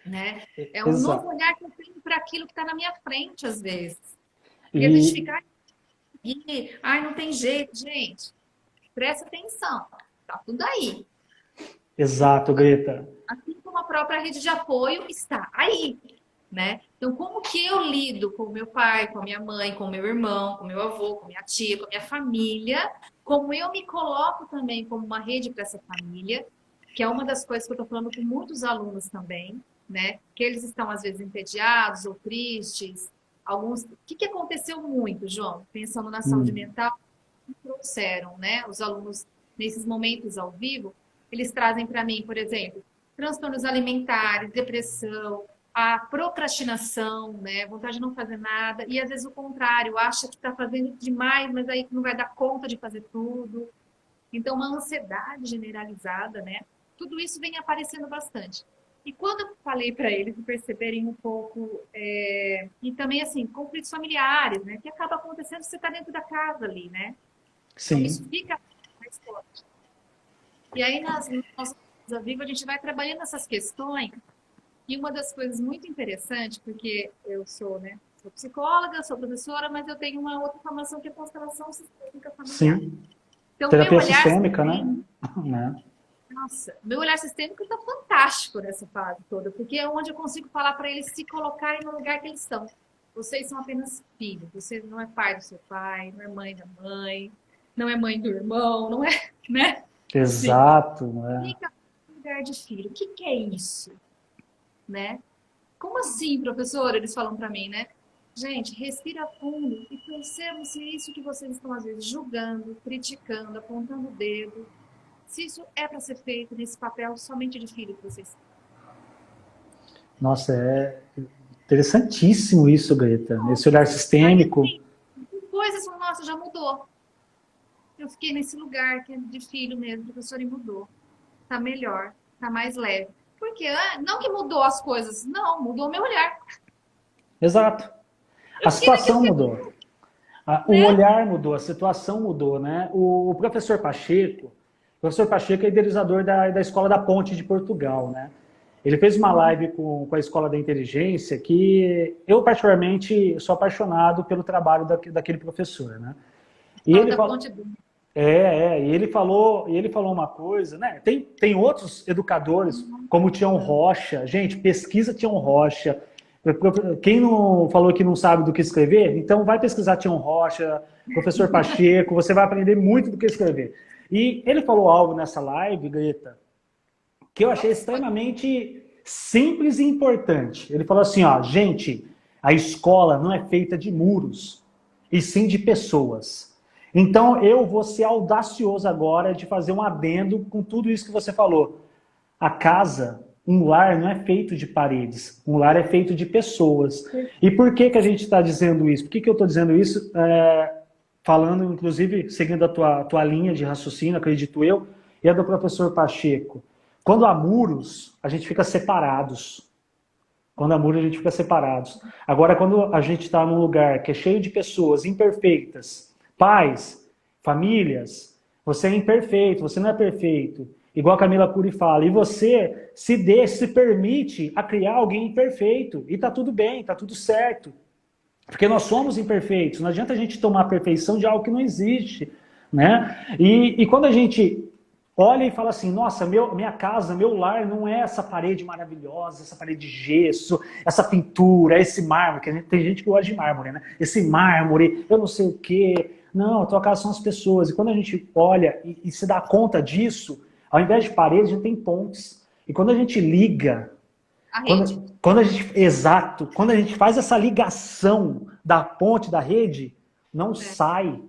né? É um novo Exato. olhar que eu tenho para aquilo que está na minha frente, às vezes. E a gente E, fica, ai, não tem jeito, gente. Presta atenção, tá tudo aí. exato, Greta. Assim como a própria rede de apoio está aí, né? Então, como que eu lido com o meu pai, com a minha mãe, com o meu irmão, com o meu avô, com a minha tia, com a minha família, como eu me coloco também como uma rede para essa família, que é uma das coisas que eu estou falando com muitos alunos também, né? Que eles estão, às vezes, entediados ou tristes. Alguns... O que aconteceu muito, João? Pensando na saúde mental, trouxeram, né? Os alunos, nesses momentos ao vivo, eles trazem para mim, por exemplo, transtornos alimentares, depressão, a procrastinação, né? Vontade de não fazer nada, e às vezes o contrário, acha que está fazendo demais, mas aí não vai dar conta de fazer tudo. Então, uma ansiedade generalizada, né? Tudo isso vem aparecendo bastante. E quando eu falei para eles perceberem um pouco, e também assim, conflitos familiares, né? Que acaba acontecendo, você está dentro da casa ali, né? Então, isso Sim. fica mais forte. E aí, nas nossas a vivo, a gente vai trabalhando essas questões. E uma das coisas muito interessantes, porque eu sou, né, sou psicóloga, sou professora, mas eu tenho uma outra formação que é constelação sistêmica familiar. Sim. Então, meu Terapia olhar sistêmica, né? sistêmico, nossa, meu olhar sistêmico está fantástico nessa fase toda, porque é onde eu consigo falar para eles se colocarem no lugar que eles estão. Vocês são apenas filhos, você não é pai do seu pai, não é mãe da mãe, não é mãe do irmão, não é, né? Sim. Exato, né? Fica no lugar de filho. O que é isso? Né? Como assim, professor? Eles falam para mim, né? Gente, respira fundo e percebam se isso que vocês estão, às vezes, julgando, criticando, apontando o dedo, se isso é para ser feito nesse papel somente de filho que vocês têm. Nossa, é interessantíssimo isso, Greta. Esse olhar Aí, sistêmico. assim, coisas falam, nossa, já mudou. Eu fiquei nesse lugar que é de filho mesmo, professor, e mudou. Tá melhor, tá mais leve. Porque não que mudou as coisas, não, mudou meu olhar. Exato. Eu A fiquei naquilo situação que mudou. O né? olhar mudou, a situação mudou, né? O professor Pacheco é idealizador da Escola da Ponte de Portugal, né? Ele fez uma live com a Escola da Inteligência que eu, particularmente, sou apaixonado pelo trabalho daquele professor, né? E Fala ele da falou, ponte do... e ele falou uma coisa, né? Tem outros educadores, como o Tião Rocha. Gente, pesquisa Tião Rocha. Quem não falou que não sabe do que escrever, então vai pesquisar Tião Rocha, professor Pacheco, você vai aprender muito do que escrever. E ele falou algo nessa live, Greta, que eu achei extremamente simples e importante. Ele falou assim, ó, gente, a escola não é feita de muros, e sim de pessoas. Então eu vou ser audacioso agora de fazer um adendo com tudo isso que você falou. A casa, um lar não é feito de paredes, um lar é feito de pessoas. E por que a gente está dizendo isso? Por que eu estou dizendo isso? Falando, inclusive, seguindo a tua linha de raciocínio, acredito eu, e a do professor Pacheco. Quando há muros, a gente fica separados. Quando há muros, a gente fica separados. Agora, quando a gente está num lugar que é cheio de pessoas imperfeitas, pais, famílias, você é imperfeito, você não é perfeito. Igual a Camila Cury fala, e você se permite a criar alguém imperfeito. E tá tudo bem, tá tudo certo. Porque nós somos imperfeitos, não adianta a gente tomar a perfeição de algo que não existe, né? E quando a gente olha e fala assim, nossa, minha casa, meu lar não é essa parede maravilhosa, essa parede de gesso, essa pintura, esse mármore, que tem gente que gosta de mármore, né? Esse mármore, eu não sei o quê. Não, a tua casa são as pessoas. E quando a gente olha e se dá conta disso, ao invés de paredes, a gente tem pontes. E quando a gente liga... A rede. Exato. Quando a gente faz essa ligação da ponte, da rede, não sai.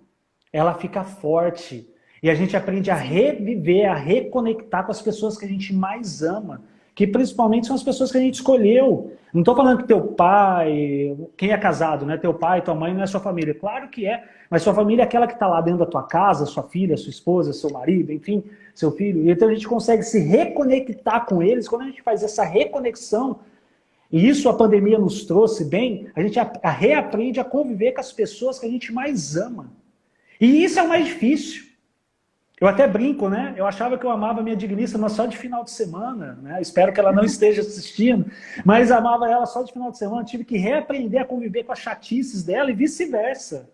Ela fica forte. E a gente aprende a reviver, a reconectar com as pessoas que a gente mais ama, que principalmente são as pessoas que a gente escolheu. Não estou falando que teu pai, quem é casado, né? Teu pai, tua mãe não é sua família. Claro que é, mas sua família é aquela que está lá dentro da tua casa, sua filha, sua esposa, seu marido, enfim, seu filho. E então a gente consegue se reconectar com eles. Quando a gente faz essa reconexão, e isso a pandemia nos trouxe bem, a gente reaprende a conviver com as pessoas que a gente mais ama. E isso é o mais difícil. Eu até brinco, né? Eu achava que eu amava a minha digníssima só de final de semana, né? Espero que ela não esteja assistindo, mas amava ela só de final de semana. Tive que reaprender a conviver com as chatices dela e vice-versa.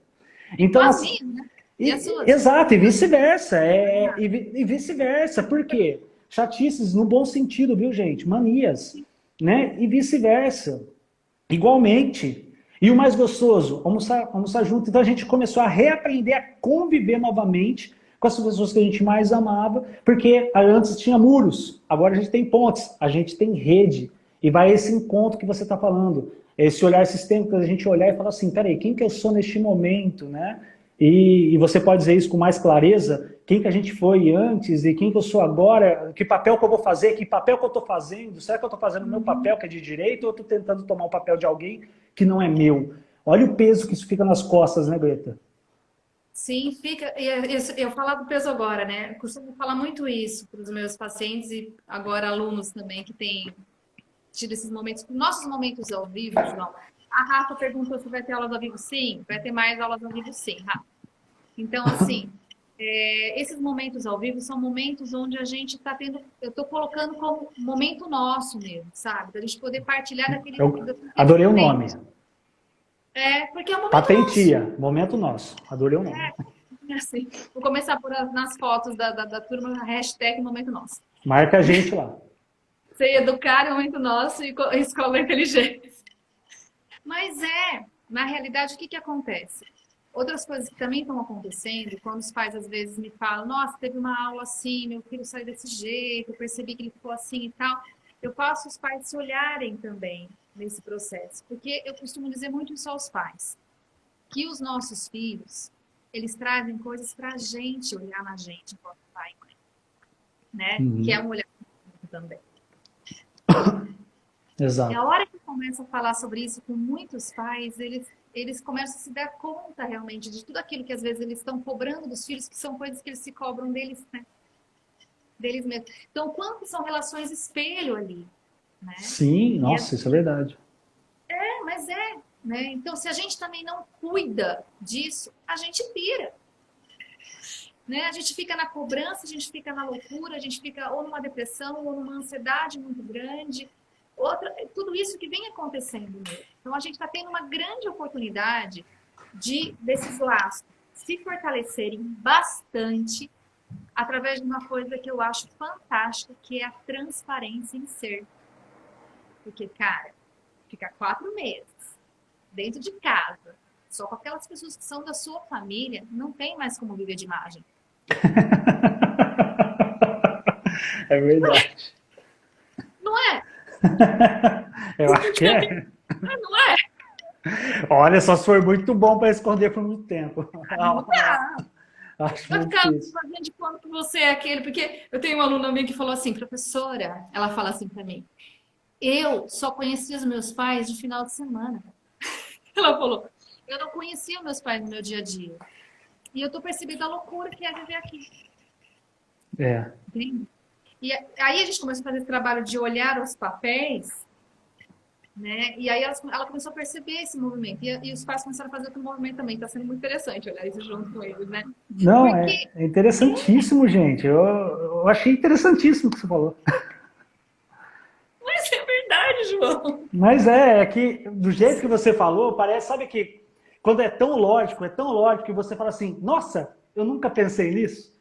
Então, assim, né? E as suas? exato, e vice-versa. E vice-versa. Por quê? Chatices no bom sentido, viu, gente? Manias, né? E vice-versa. Igualmente. E o mais gostoso, almoçar junto. Então a gente começou a reaprender a conviver novamente com as pessoas que a gente mais amava, porque antes tinha muros, agora a gente tem pontes, a gente tem rede. E vai esse encontro que você está falando, esse olhar sistêmico, a gente olhar e falar assim, peraí, quem que eu sou neste momento, né? E você pode dizer isso com mais clareza, quem que a gente foi antes e quem que eu sou agora, que papel que eu vou fazer, que papel que eu estou fazendo, será que eu estou fazendo o meu papel que é de direito ou eu estou tentando tomar o papel de alguém que não é meu? Olha o peso que isso fica nas costas, né, Greta? Sim, fica. Eu falar do peso agora, né? Eu costumo falar muito isso para os meus pacientes e agora alunos também que têm tido esses momentos, nossos momentos ao vivo, João. A Rafa perguntou se vai ter aulas ao vivo. Sim, vai ter mais aulas ao vivo, sim, Rafa. Então, assim, esses momentos ao vivo são momentos onde a gente está tendo. Eu estou colocando como momento nosso mesmo, sabe? Da gente poder partilhar daquele. Eu adorei o nome. Porque é um momento Patentia, nosso. momento nosso. Adorei o nome. Assim, vou começar por nas fotos da turma, hashtag momento nosso. Marca a gente lá. Ser educar é momento nosso e escola inteligente. Mas na realidade, o que acontece? Outras coisas que também estão acontecendo, quando os pais às vezes me falam, nossa, teve uma aula assim, meu filho saiu desse jeito, eu percebi que ele ficou assim e tal. Eu faço os pais se olharem também nesse processo, porque eu costumo dizer muito isso aos pais, que os nossos filhos, eles trazem coisas para a gente olhar na gente enquanto pai e mãe, né? Uhum. Que é um olhar também. Exato. E a hora que eu começo a falar sobre isso com muitos pais, eles começam a se dar conta realmente de tudo aquilo que às vezes eles estão cobrando dos filhos, que são coisas que eles se cobram deles, né? Deles mesmos. Então, quanto são relações espelho ali, né? Sim, nossa, isso é verdade. Mas né? Então, se a gente também não cuida disso, a gente pira. Né? A gente fica na cobrança, a gente fica na loucura, a gente fica ou numa depressão, ou numa ansiedade muito grande. Tudo isso que vem acontecendo mesmo. Então, a gente está tendo uma grande oportunidade desses laços se fortalecerem bastante através de uma coisa que eu acho fantástica, que é a transparência em ser. Porque, cara, ficar 4 meses dentro de casa, só com aquelas pessoas que são da sua família, não tem mais como viver de imagem. É verdade. Não é? Eu acho que é. Não é? Olha, só se for muito bom para esconder por muito tempo. Não dá. Acho Vai muito ficar difícil. fazendo de conta que você é aquele, porque eu tenho uma aluna minha que falou assim, professora, ela fala assim para mim, eu só conhecia os meus pais de final de semana. Ela falou, eu não conhecia meus pais no meu dia a dia. E eu tô percebendo a loucura que é viver aqui. Entende? E aí a gente começou a fazer esse trabalho de olhar os papéis, né? E aí ela começou a perceber esse movimento. E os pais começaram a fazer outro movimento também. Está sendo muito interessante olhar isso junto com eles, né? Não, porque... é interessantíssimo, gente. Eu achei interessantíssimo o que você falou. Mas é verdade, João. Mas é que do jeito que você falou, parece, sabe que quando é tão lógico que você fala assim, nossa, eu nunca pensei nisso.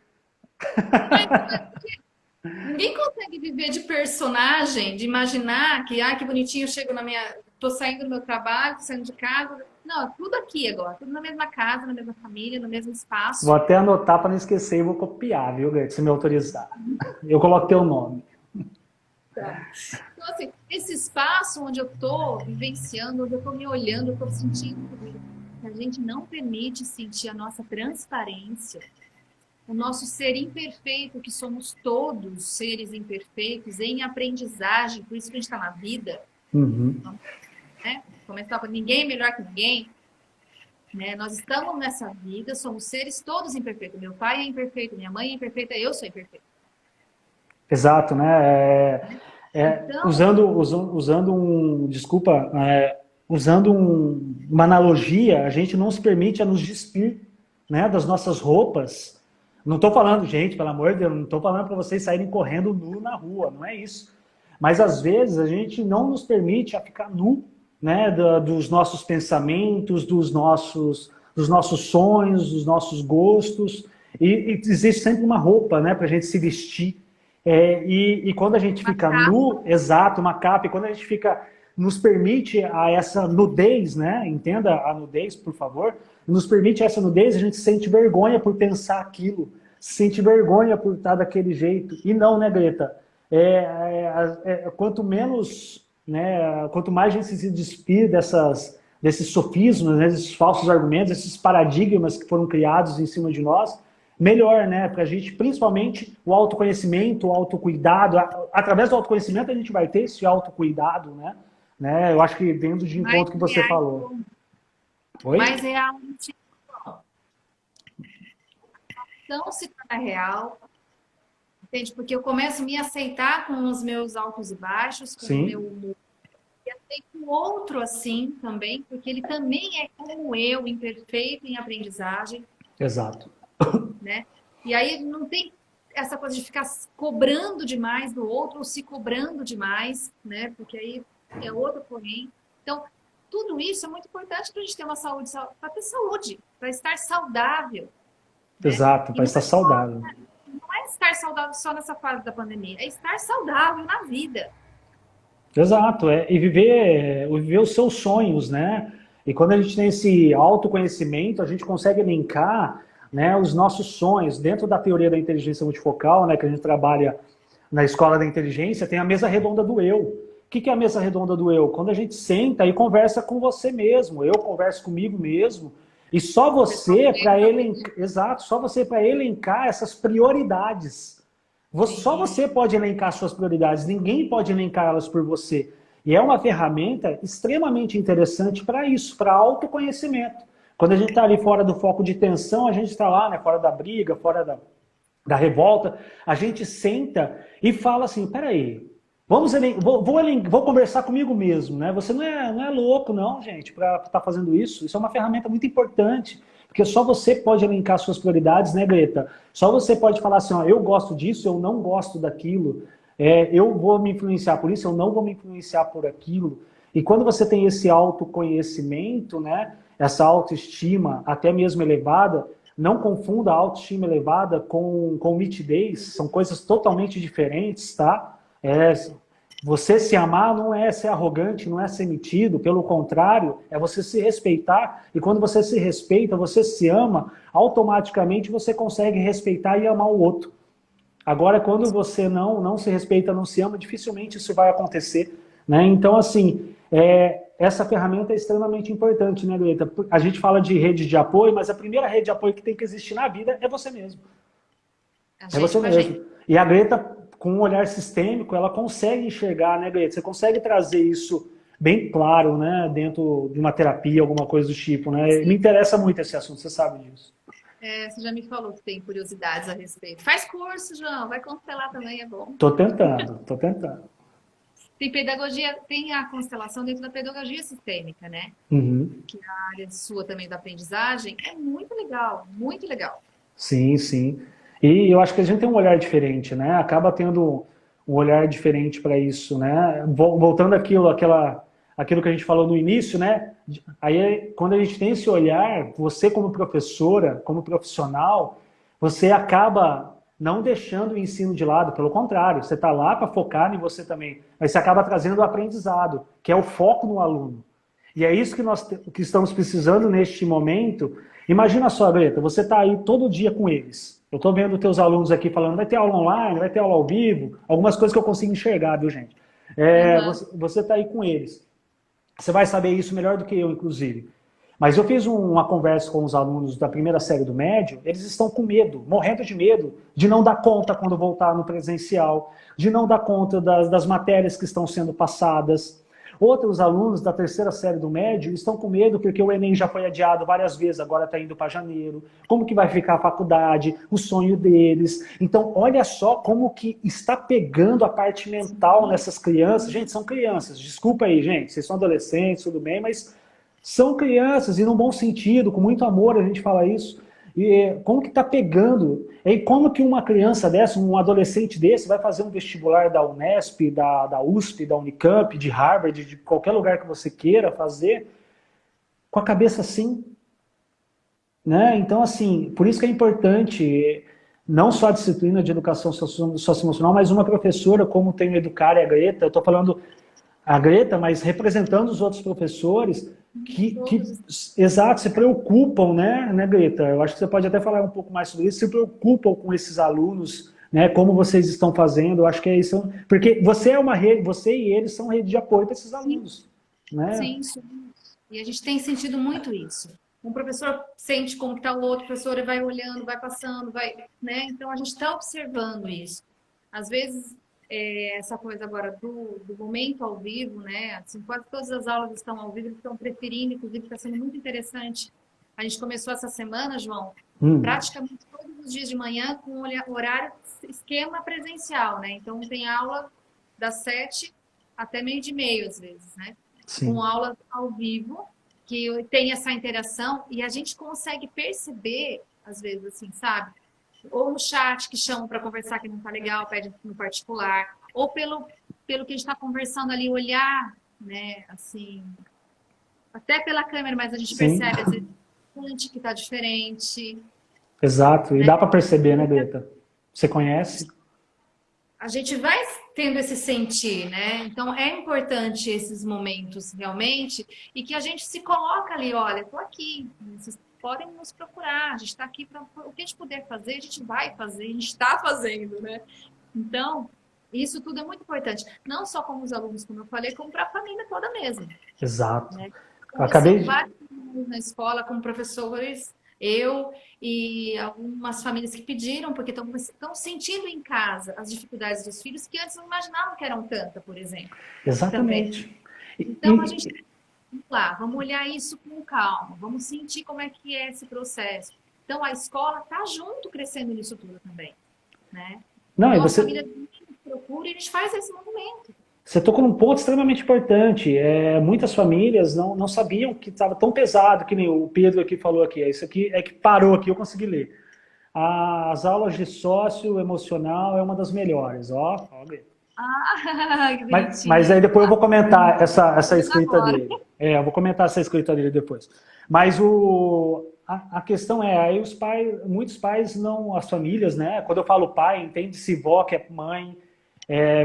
Ninguém consegue viver de personagem, de imaginar que bonitinho, eu chego tô saindo do meu trabalho, tô saindo de casa. Não, tudo aqui agora, tudo na mesma casa, na mesma família, no mesmo espaço. Vou até anotar para não esquecer e vou copiar, viu, Greta, se me autorizar. Eu coloco teu nome. Tá. Então, assim, esse espaço onde eu tô vivenciando, onde eu tô me olhando, eu tô sentindo tudo isso, a gente não permite sentir a nossa transparência, o nosso ser imperfeito, que somos todos seres imperfeitos, em aprendizagem, por isso que a gente está na vida, Uhum. né? Começar com ninguém é melhor que ninguém, né? Nós estamos nessa vida, somos seres todos imperfeitos. Meu pai é imperfeito, minha mãe é imperfeita, eu sou imperfeita. Exato, né? Então, Usando desculpa, uma analogia, a gente não se permite a nos despir, né, das nossas roupas. Não estou falando, gente, pelo amor de Deus, não estou falando para vocês saírem correndo nu na rua, não é isso. Mas às vezes a gente não nos permite a ficar nu, né, dos nossos pensamentos, dos nossos sonhos, dos nossos gostos. E existe sempre uma roupa, né, para a gente se vestir. E quando a gente fica nu, exato, uma capa, e quando a gente fica, nos permite a essa nudez, né? Entenda a nudez, por favor. Nos permite essa nudez, a gente sente vergonha por pensar aquilo, sente vergonha por estar daquele jeito. E não, né, Greta? Quanto menos, né, quanto mais a gente se despir desses sofismas, né, desses falsos argumentos, esses paradigmas que foram criados em cima de nós, melhor, né? Para a gente, principalmente, o autoconhecimento, o autocuidado. Através do autoconhecimento, a gente vai ter esse autocuidado, né? Eu acho que dentro de encontro que você falou. Oi? Mas é a então se torna real, entende? Porque eu começo a me aceitar com os meus altos e baixos, com Sim. o meu humor. E aceito o outro assim também, porque ele também é como eu, imperfeito em aprendizagem. Exato. Né? E aí não tem essa coisa de ficar cobrando demais do outro ou se cobrando demais, né? Porque aí é outro porém. Então, tudo isso é muito importante para a gente ter uma saúde, para ter saúde, para estar saudável. Né? Exato, para estar saudável. Não é estar saudável só nessa fase da pandemia, é estar saudável na vida. Exato, e viver os seus sonhos, né? E quando a gente tem esse autoconhecimento, a gente consegue elencar, né, os nossos sonhos. Dentro da teoria da inteligência multifocal, né, que a gente trabalha na escola da inteligência, tem a mesa redonda do eu. O que é a mesa redonda do eu? Quando a gente senta e conversa com você mesmo, eu converso comigo mesmo, e só você para elencar, exato, só você para elencar essas prioridades. Só você pode elencar suas prioridades, ninguém pode elencá-las por você. E é uma ferramenta extremamente interessante para isso, para autoconhecimento. Quando a gente está ali fora do foco de tensão, a gente está lá, né, fora da briga, fora da revolta, a gente senta e fala assim, peraí, vou conversar comigo mesmo, né? Você não é louco, não, gente, para estar fazendo isso. Isso é uma ferramenta muito importante, porque só você pode elencar suas prioridades, né, Greta? Só você pode falar assim, ó, eu gosto disso, eu não gosto daquilo, eu vou me influenciar por isso, eu não vou me influenciar por aquilo. E quando você tem esse autoconhecimento, né, essa autoestima até mesmo elevada, não confunda a autoestima elevada com nitidez, são coisas totalmente diferentes, tá? Você se amar não é ser arrogante, não é ser metido, pelo contrário, é você se respeitar, e quando você se respeita, você se ama, automaticamente você consegue respeitar e amar o outro. Agora, quando você não se respeita, não se ama, dificilmente isso vai acontecer, né? Então, assim, essa ferramenta é extremamente importante, né, Greta? A gente fala de rede de apoio, mas a primeira rede de apoio que tem que existir na vida é você mesmo. É você mesmo. E a Greta, com um olhar sistêmico, ela consegue enxergar, né, Greta? Você consegue trazer isso bem claro, né, dentro de uma terapia, alguma coisa do tipo, né? Sim. Me interessa muito esse assunto, você sabe disso. Você já me falou que tem curiosidades a respeito. Faz curso, João, vai constelar também, é bom. Tô tentando. Tem pedagogia, tem a constelação dentro da pedagogia sistêmica, né? Uhum. Que é a área sua também da aprendizagem é muito legal, muito legal. Sim, sim. E eu acho que a gente tem um olhar diferente, né? Acaba tendo um olhar diferente para isso, né? Voltando aquilo que a gente falou no início, né? Aí, quando a gente tem esse olhar, você como professora, como profissional, você acaba não deixando o ensino de lado, pelo contrário, você está lá para focar em você também, mas você acaba trazendo o aprendizado, que é o foco no aluno. E é isso que estamos precisando neste momento. Imagina só, Greta, você está aí todo dia com eles. Eu estou vendo teus alunos aqui falando, vai ter aula online, vai ter aula ao vivo, algumas coisas que eu consigo enxergar, viu, gente? Você está aí com eles. Você vai saber isso melhor do que eu, inclusive. Mas eu fiz uma conversa com os alunos da primeira série do médio, eles estão com medo, morrendo de medo, de não dar conta quando voltar no presencial, de não dar conta das matérias que estão sendo passadas. Outros alunos da terceira série do médio estão com medo porque o Enem já foi adiado várias vezes, agora está indo para janeiro. Como que vai ficar a faculdade, o sonho deles. Então, olha só como que está pegando a parte mental nessas crianças. Gente, são crianças, desculpa aí, gente, vocês são adolescentes, tudo bem, mas são crianças, e num bom sentido, com muito amor a gente fala isso. E como que está pegando? E como que uma criança dessa, um adolescente desse, vai fazer um vestibular da Unesp, da USP, da Unicamp, de Harvard, de qualquer lugar que você queira fazer, com a cabeça assim? Né? Então, assim, por isso que é importante, não só a disciplina de educação socioemocional, mas uma professora, como tem o Educar e a Greta, eu estou falando a Greta, mas representando os outros professores, exato, se preocupam, né, Greta? Eu acho que você pode até falar um pouco mais sobre isso, se preocupam com esses alunos, né, como vocês estão fazendo, eu acho que é isso, porque você é uma rede, você e eles são rede de apoio para esses alunos, né? Sim, sim. E a gente tem sentido muito isso. Um professor sente como está o outro professor e vai olhando, vai passando, vai, né? Então a gente está observando isso. Às vezes essa coisa agora do momento ao vivo, né? Assim, quase todas as aulas estão ao vivo, estão preferindo, inclusive está sendo muito interessante. A gente começou essa semana, João, praticamente todos os dias de manhã com horário, esquema presencial, né? Então tem aula das 7 até 12h30, às vezes, né? Sim. Com aula ao vivo, que tem essa interação, e a gente consegue perceber, às vezes, assim, sabe? Ou no chat que chamam para conversar que não tá legal, pede no particular, ou pelo que a gente está conversando ali, olhar, né, assim, até pela câmera, mas a gente percebe, às vezes, que tá diferente. Exato, e né? dá para perceber, né, Greta? Você conhece? A gente vai tendo esse sentir, né? Então é importante esses momentos realmente e que a gente se coloca ali, olha, tô aqui, vocês podem nos procurar, a gente está aqui para o que a gente puder fazer, a gente vai fazer, a gente está fazendo, né? Então, isso tudo é muito importante, não só com os alunos, como eu falei, como para a família toda mesmo. Exato. Né? Acabei de... vários na escola com professores, eu e algumas famílias que pediram, porque estão sentindo em casa as dificuldades dos filhos que antes não imaginavam que eram tantas, por exemplo. Exatamente. Também. Então, a gente... Vamos lá, vamos olhar isso com calma, vamos sentir como é que é esse processo. Então, a escola está junto crescendo nisso tudo também. Né? Não, então, e você... a família procura e a gente faz esse movimento. Você tocou num ponto extremamente importante. Muitas famílias não sabiam que estava tão pesado, que nem o Pedro aqui falou aqui. Isso aqui é que parou aqui, eu consegui ler. As aulas de socioemocional é uma das melhores. Ó, Que mas aí depois eu vou comentar essa escrita dele. Eu vou comentar essa escrita dele depois. Mas a questão aí muitos pais não, as famílias, né? Quando eu falo pai, entende-se vó que é mãe,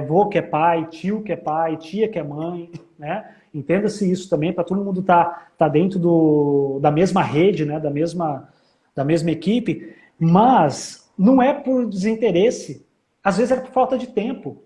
vô que é pai, tio que é pai, tia que é mãe, né? Entenda-se isso também, para todo mundo tá dentro da mesma rede, né? Da mesma equipe, mas não é por desinteresse, às vezes é por falta de tempo.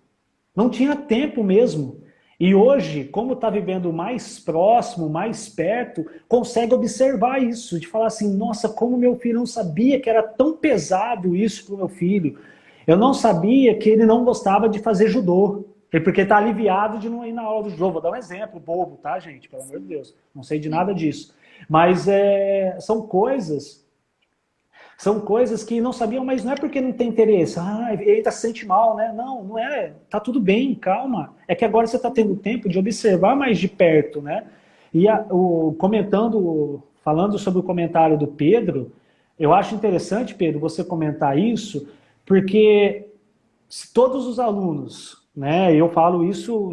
Não tinha tempo mesmo. E hoje, como está vivendo mais próximo, mais perto, consegue observar isso, de falar assim, nossa, como meu filho não sabia que era tão pesado isso para o meu filho. Eu não sabia que ele não gostava de fazer judô, porque está aliviado de não ir na aula do judô. Vou dar um exemplo bobo, tá, gente? Pelo amor de Deus, não sei de nada disso. Mas são coisas que não sabiam, mas não é porque não tem interesse. Ele se sente mal, né? Não é. Tá tudo bem, calma. É que agora você está tendo tempo de observar mais de perto, né? E falando sobre o comentário do Pedro, eu acho interessante, Pedro, você comentar isso, porque se todos os alunos, né? Eu falo isso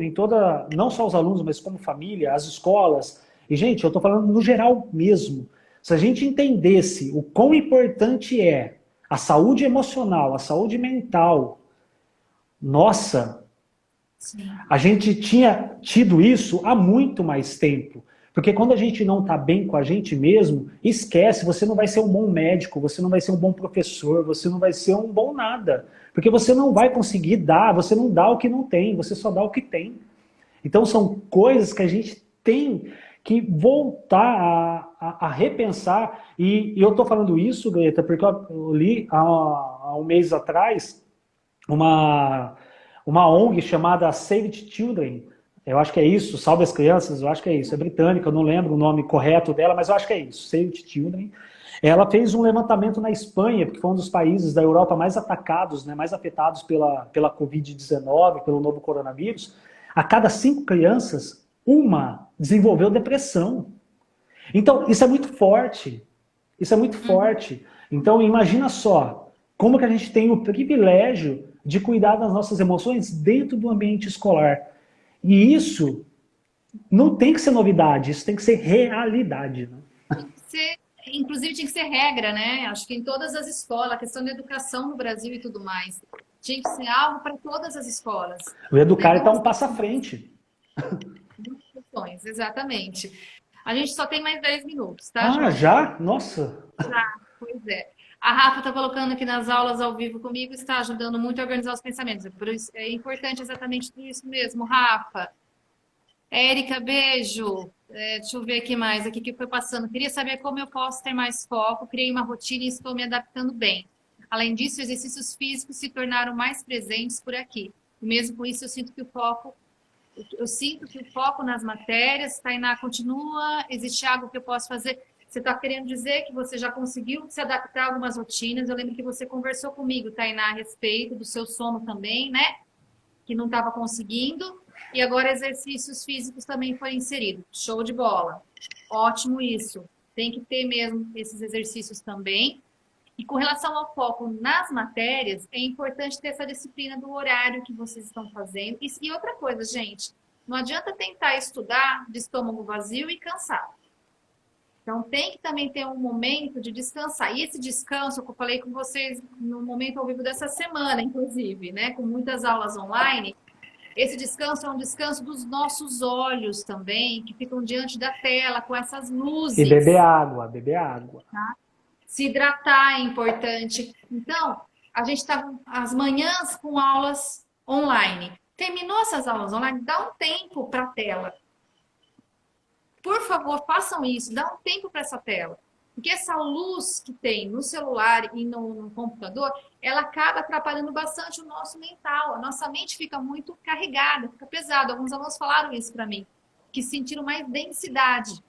não só os alunos, mas como família, as escolas. E, gente, eu estou falando no geral mesmo. Se a gente entendesse o quão importante é a saúde emocional, a saúde mental, nossa, Sim. A gente tinha tido isso há muito mais tempo. Porque quando a gente não está bem com a gente mesmo, esquece, você não vai ser um bom médico, você não vai ser um bom professor, você não vai ser um bom nada. Porque você não vai conseguir você não dá o que não tem, você só dá o que tem. Então são coisas que a gente tem que voltar a repensar, e eu estou falando isso, Greta, porque eu li há um mês atrás uma ONG chamada Save the Children, eu acho que é isso, Salve as Crianças, eu acho que é isso, é britânica, eu não lembro o nome correto dela, mas eu acho que é isso, Save the Children. Ela fez um levantamento na Espanha, porque foi um dos países da Europa mais atacados, né, mais afetados pela Covid-19, pelo novo coronavírus. A cada 5 crianças, uma desenvolveu depressão. Então, isso é muito forte. Isso é muito forte. Então, imagina só, como que a gente tem o privilégio de cuidar das nossas emoções dentro do ambiente escolar. E isso não tem que ser novidade, isso tem que ser realidade. Né? Inclusive tinha que ser regra, né? Acho que em todas as escolas, a questão da educação no Brasil e tudo mais, tinha que ser algo para todas as escolas. O educar está um passo à frente. Exatamente. A gente só tem mais 10 minutos, tá, João? Ah, já? Nossa! Já, pois é. A Rafa está colocando aqui nas aulas ao vivo comigo, está ajudando muito a organizar os pensamentos. Por isso, é importante exatamente tudo isso mesmo, Rafa. Érica, beijo. Deixa eu ver aqui mais, aqui que foi passando. Queria saber como eu posso ter mais foco. Criei uma rotina e estou me adaptando bem. Além disso, exercícios físicos se tornaram mais presentes por aqui. E mesmo com isso, eu sinto que o foco nas matérias, Tainá, continua. Existe algo que eu posso fazer? Você está querendo dizer que você já conseguiu se adaptar a algumas rotinas? Eu lembro que você conversou comigo, Tainá, a respeito do seu sono também, né? Que não estava conseguindo. E agora exercícios físicos também foram inseridos. Show de bola. Ótimo isso. Tem que ter mesmo esses exercícios também. E com relação ao foco nas matérias, é importante ter essa disciplina do horário que vocês estão fazendo. E outra coisa, gente, não adianta tentar estudar de estômago vazio e cansado. Então tem que também ter um momento de descansar. E esse descanso, que eu falei com vocês no momento ao vivo dessa semana, inclusive, né, com muitas aulas online, esse descanso é um descanso dos nossos olhos também, que ficam diante da tela, com essas luzes. E beber água, beber água. Tá? Se hidratar é importante. Então, a gente está às manhãs com aulas online. Terminou essas aulas online, dá um tempo para a tela. Por favor, façam isso, dá um tempo para essa tela. Porque essa luz que tem no celular e no computador, ela acaba atrapalhando bastante o nosso mental. A nossa mente fica muito carregada, fica pesada. Alguns alunos falaram isso para mim, que sentiram mais densidade.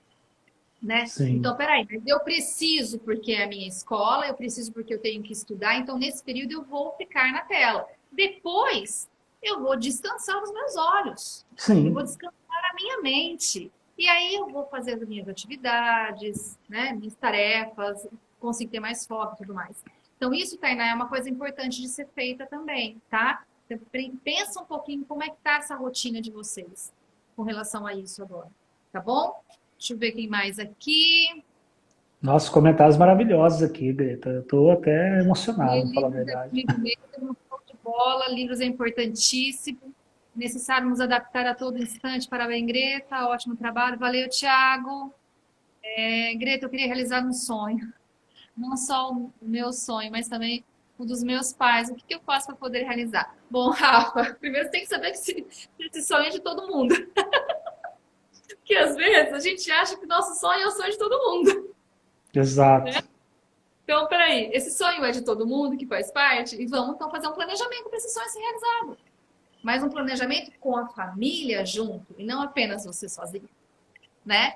Né? Então, peraí, mas eu preciso porque é a minha escola, eu preciso porque eu tenho que estudar, então nesse período eu vou ficar na tela. Depois, eu vou descansar os meus olhos. Sim. Eu vou descansar a minha mente. E aí eu vou fazer as minhas atividades, né, minhas tarefas, consigo ter mais foco e tudo mais. Então isso, Tainá, é uma coisa importante de ser feita também, tá? Então, pensa um pouquinho como é que tá essa rotina de vocês com relação a isso agora, tá bom? Deixa eu ver quem mais aqui. Nossos comentários maravilhosos aqui, Greta. Eu tô até emocionado, pra falar a verdade. De bola, livros é importantíssimo. Necessário nos adaptar a todo instante. Parabéns, Greta. Ótimo trabalho. Valeu, Thiago. Greta, eu queria realizar um sonho. Não só o meu sonho, mas também o dos meus pais. O que eu faço para poder realizar? Bom, Rafa, primeiro você tem que saber que esse sonho é de todo mundo. Porque às vezes a gente acha que o nosso sonho é o sonho de todo mundo. Exato. Né? Então, peraí, esse sonho é de todo mundo que faz parte? E vamos então fazer um planejamento para esse sonho ser realizado. Mas um planejamento com a família junto, e não apenas você sozinho, né?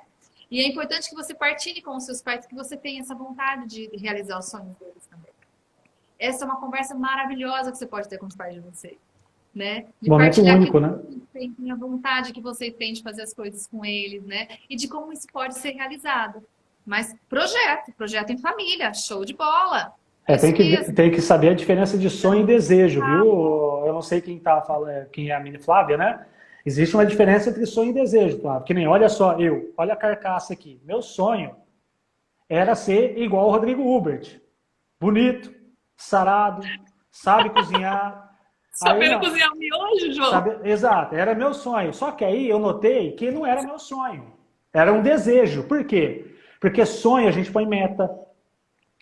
E é importante que você partilhe com os seus pais, que você tenha essa vontade de realizar os sonhos deles também. Essa é uma conversa maravilhosa que você pode ter com os pais de vocês, né? De momento único, né? A vontade que você tem de fazer as coisas com eles, né? E de como isso pode ser realizado. Mas projeto em família, show de bola. Tem que saber a diferença de sonho e desejo, viu? Eu não sei quem tá falando, quem é a Mini Flávia, né? Existe uma diferença entre sonho e desejo, Flávia. Que nem, olha só, olha a carcaça aqui. Meu sonho era ser igual ao Rodrigo Hubert. Bonito, sarado, sabe cozinhar. Sabendo cozinhar miojo, João? Exato, era meu sonho. Só que aí eu notei que não era meu sonho. Era um desejo. Por quê? Porque sonho a gente põe meta.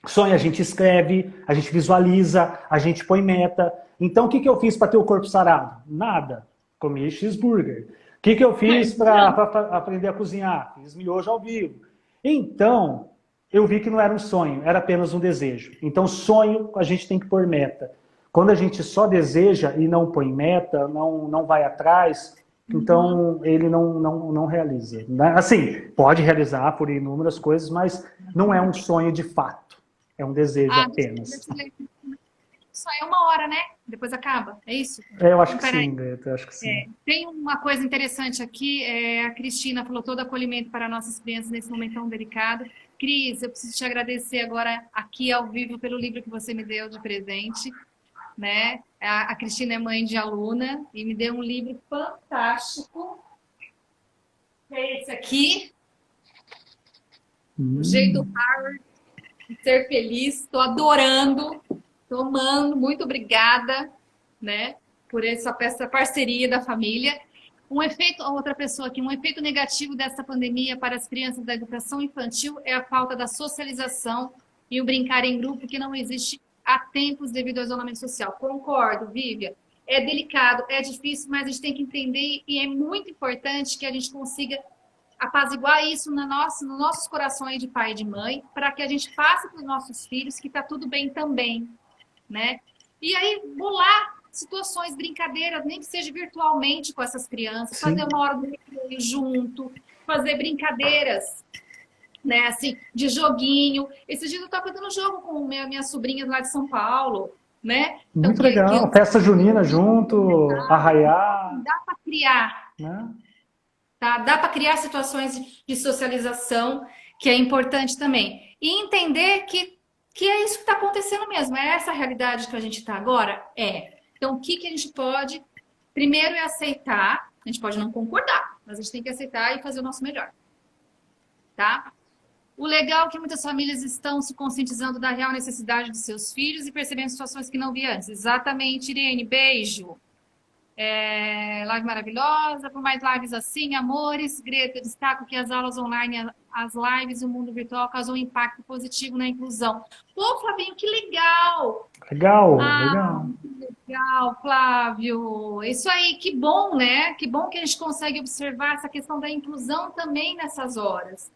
Sonho a gente escreve, a gente visualiza, a gente põe meta. Então o que eu fiz para ter o corpo sarado? Nada. Comi cheeseburger. que eu fiz para aprender a cozinhar? Fiz miojo ao vivo. Então, eu vi que não era um sonho, era apenas um desejo. Então, sonho, a gente tem que pôr meta. Quando a gente só deseja e não põe meta, não vai atrás, então ele não realiza. Assim, pode realizar por inúmeras coisas, mas não é um sonho de fato. É um desejo apenas. Só é 1 hora, né? Depois acaba, é isso? Eu acho que sim, Greta, eu acho que sim. Tem uma coisa interessante aqui, a Cristina falou todo acolhimento para nossas crianças nesse momento tão delicado. Cris, eu preciso te agradecer agora aqui ao vivo pelo livro que você me deu de presente, né? A Cristina é mãe de aluna e me deu um livro fantástico. É esse aqui, O Jeito Harvard de Ser Feliz. Estou adorando, estou amando, muito obrigada, né, por essa parceria da família. Outra pessoa aqui, um efeito negativo dessa pandemia para as crianças da educação infantil é a falta da socialização e o brincar em grupo que não existe há tempos devido ao isolamento social. Concordo, Vivian. É delicado, é difícil, mas a gente tem que entender e é muito importante que a gente consiga apaziguar isso nos nossos corações de pai e de mãe, para que a gente passe para os nossos filhos que está tudo bem também, né? E aí, bolar situações, brincadeiras, nem que seja virtualmente com essas crianças, fazer uma hora do recreio junto, fazer brincadeiras, né, assim, de joguinho. Esses dias eu estava fazendo jogo com minhas sobrinhas lá de São Paulo, né? Então, muito legal, festa junina junto, arraiar. Dá para criar, né? Tá? Dá para criar situações de socialização, que é importante também. E entender que é isso que está acontecendo mesmo, é essa a realidade que a gente está agora? Então, o que a gente pode... Primeiro é aceitar, a gente pode não concordar, mas a gente tem que aceitar e fazer o nosso melhor. Tá? O legal é que muitas famílias estão se conscientizando da real necessidade dos seus filhos e percebendo situações que não vi antes. Exatamente, Irene, beijo. Live maravilhosa, por mais lives assim, amores. Greta, destaco que as aulas online, as lives e o mundo virtual causam um impacto positivo na inclusão. Pô, Flavinho, que legal! Legal. Que legal, Flávio. Isso aí, que bom, né? Que bom que a gente consegue observar essa questão da inclusão também nessas horas.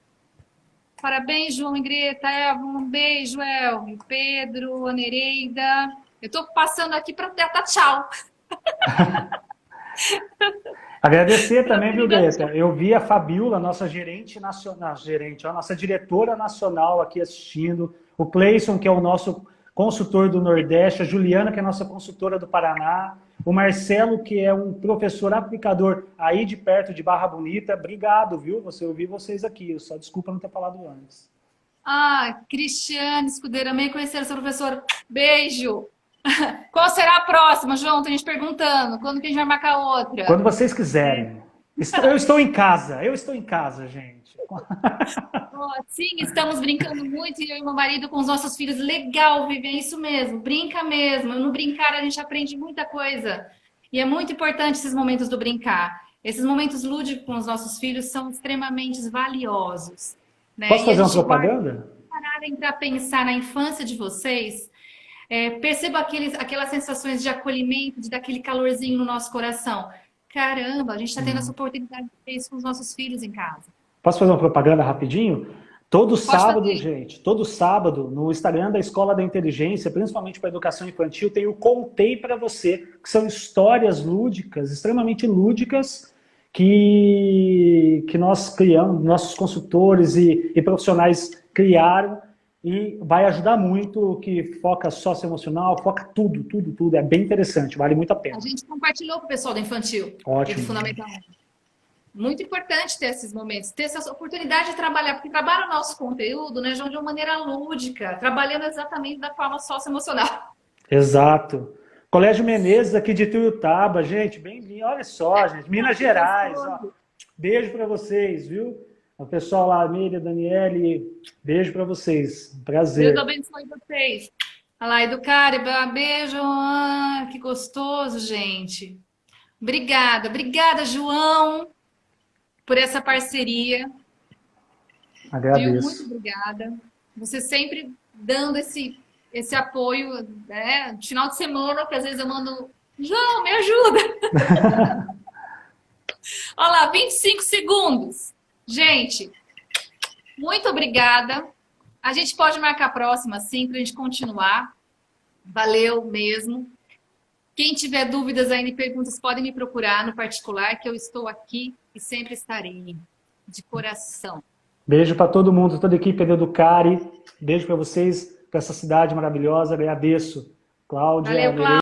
Parabéns, João e Greta. Um beijo, Elvio, Pedro, a Nereida. Eu tô passando aqui para dar tchau. Agradecer também, viu, Greta? Eu vi a Fabiola, nossa gerente nacional, nossa diretora nacional aqui assistindo, o Cleison, que é o nosso consultor do Nordeste, a Juliana, que é a nossa consultora do Paraná, o Marcelo, que é um professor aplicador aí de perto de Barra Bonita. Obrigado, viu? Eu vi vocês aqui, só desculpa não ter falado antes. Cristiane Escudeiro, amei conhecer o seu professor. Beijo! Qual será a próxima, João? Tem gente perguntando. Quando que a gente vai marcar outra? Quando vocês quiserem. Eu estou em casa, gente. Sim, estamos brincando muito, eu e meu marido com os nossos filhos. Legal, Vivian, é isso mesmo. Brinca mesmo. No brincar a gente aprende muita coisa. E é muito importante esses momentos do brincar. Esses momentos lúdicos com os nossos filhos são extremamente valiosos. Né? Posso fazer uma propaganda? Pararem para pensar na infância de vocês. Perceba aquelas sensações de acolhimento, de dar aquele calorzinho no nosso coração. Caramba, a gente está tendo essa oportunidade de ter isso com os nossos filhos em casa. Posso fazer uma propaganda rapidinho? Todo sábado, no Instagram da Escola da Inteligência, principalmente para a educação infantil, tem o Contei para Você, que são histórias lúdicas, extremamente lúdicas, que nós criamos, nossos consultores e profissionais criaram, e vai ajudar muito, que foca socioemocional, foca tudo. É bem interessante, vale muito a pena. A gente compartilhou com o pessoal do infantil. Ótimo. E do fundamental. Muito importante ter esses momentos, ter essa oportunidade de trabalhar, porque trabalha o nosso conteúdo, né, João, de uma maneira lúdica, trabalhando exatamente da forma socioemocional. Exato. Colégio Menezes, aqui de Tuiutaba, gente, bem-vindo. Olha só, gente, Minas Gerais. Ó. Beijo para vocês, viu? O pessoal lá, Miriam, Daniele, beijo para vocês. Prazer. Deus abençoe vocês. Olha lá, Educariba, beijo. Que gostoso, gente. Obrigada, João, por essa parceria. Agradeço. Muito obrigada. Você sempre dando esse apoio, né? No final de semana, que às vezes eu mando, João, me ajuda. Olha lá, 25 segundos. Gente, muito obrigada. A gente pode marcar a próxima, sim, para a gente continuar. Valeu mesmo. Quem tiver dúvidas ainda e perguntas, podem me procurar no particular, que eu estou aqui e sempre estarei, de coração. Beijo para todo mundo, toda a equipe da Educare. Beijo para vocês, para essa cidade maravilhosa. Agradeço, Cláudia. Valeu, Cláudia.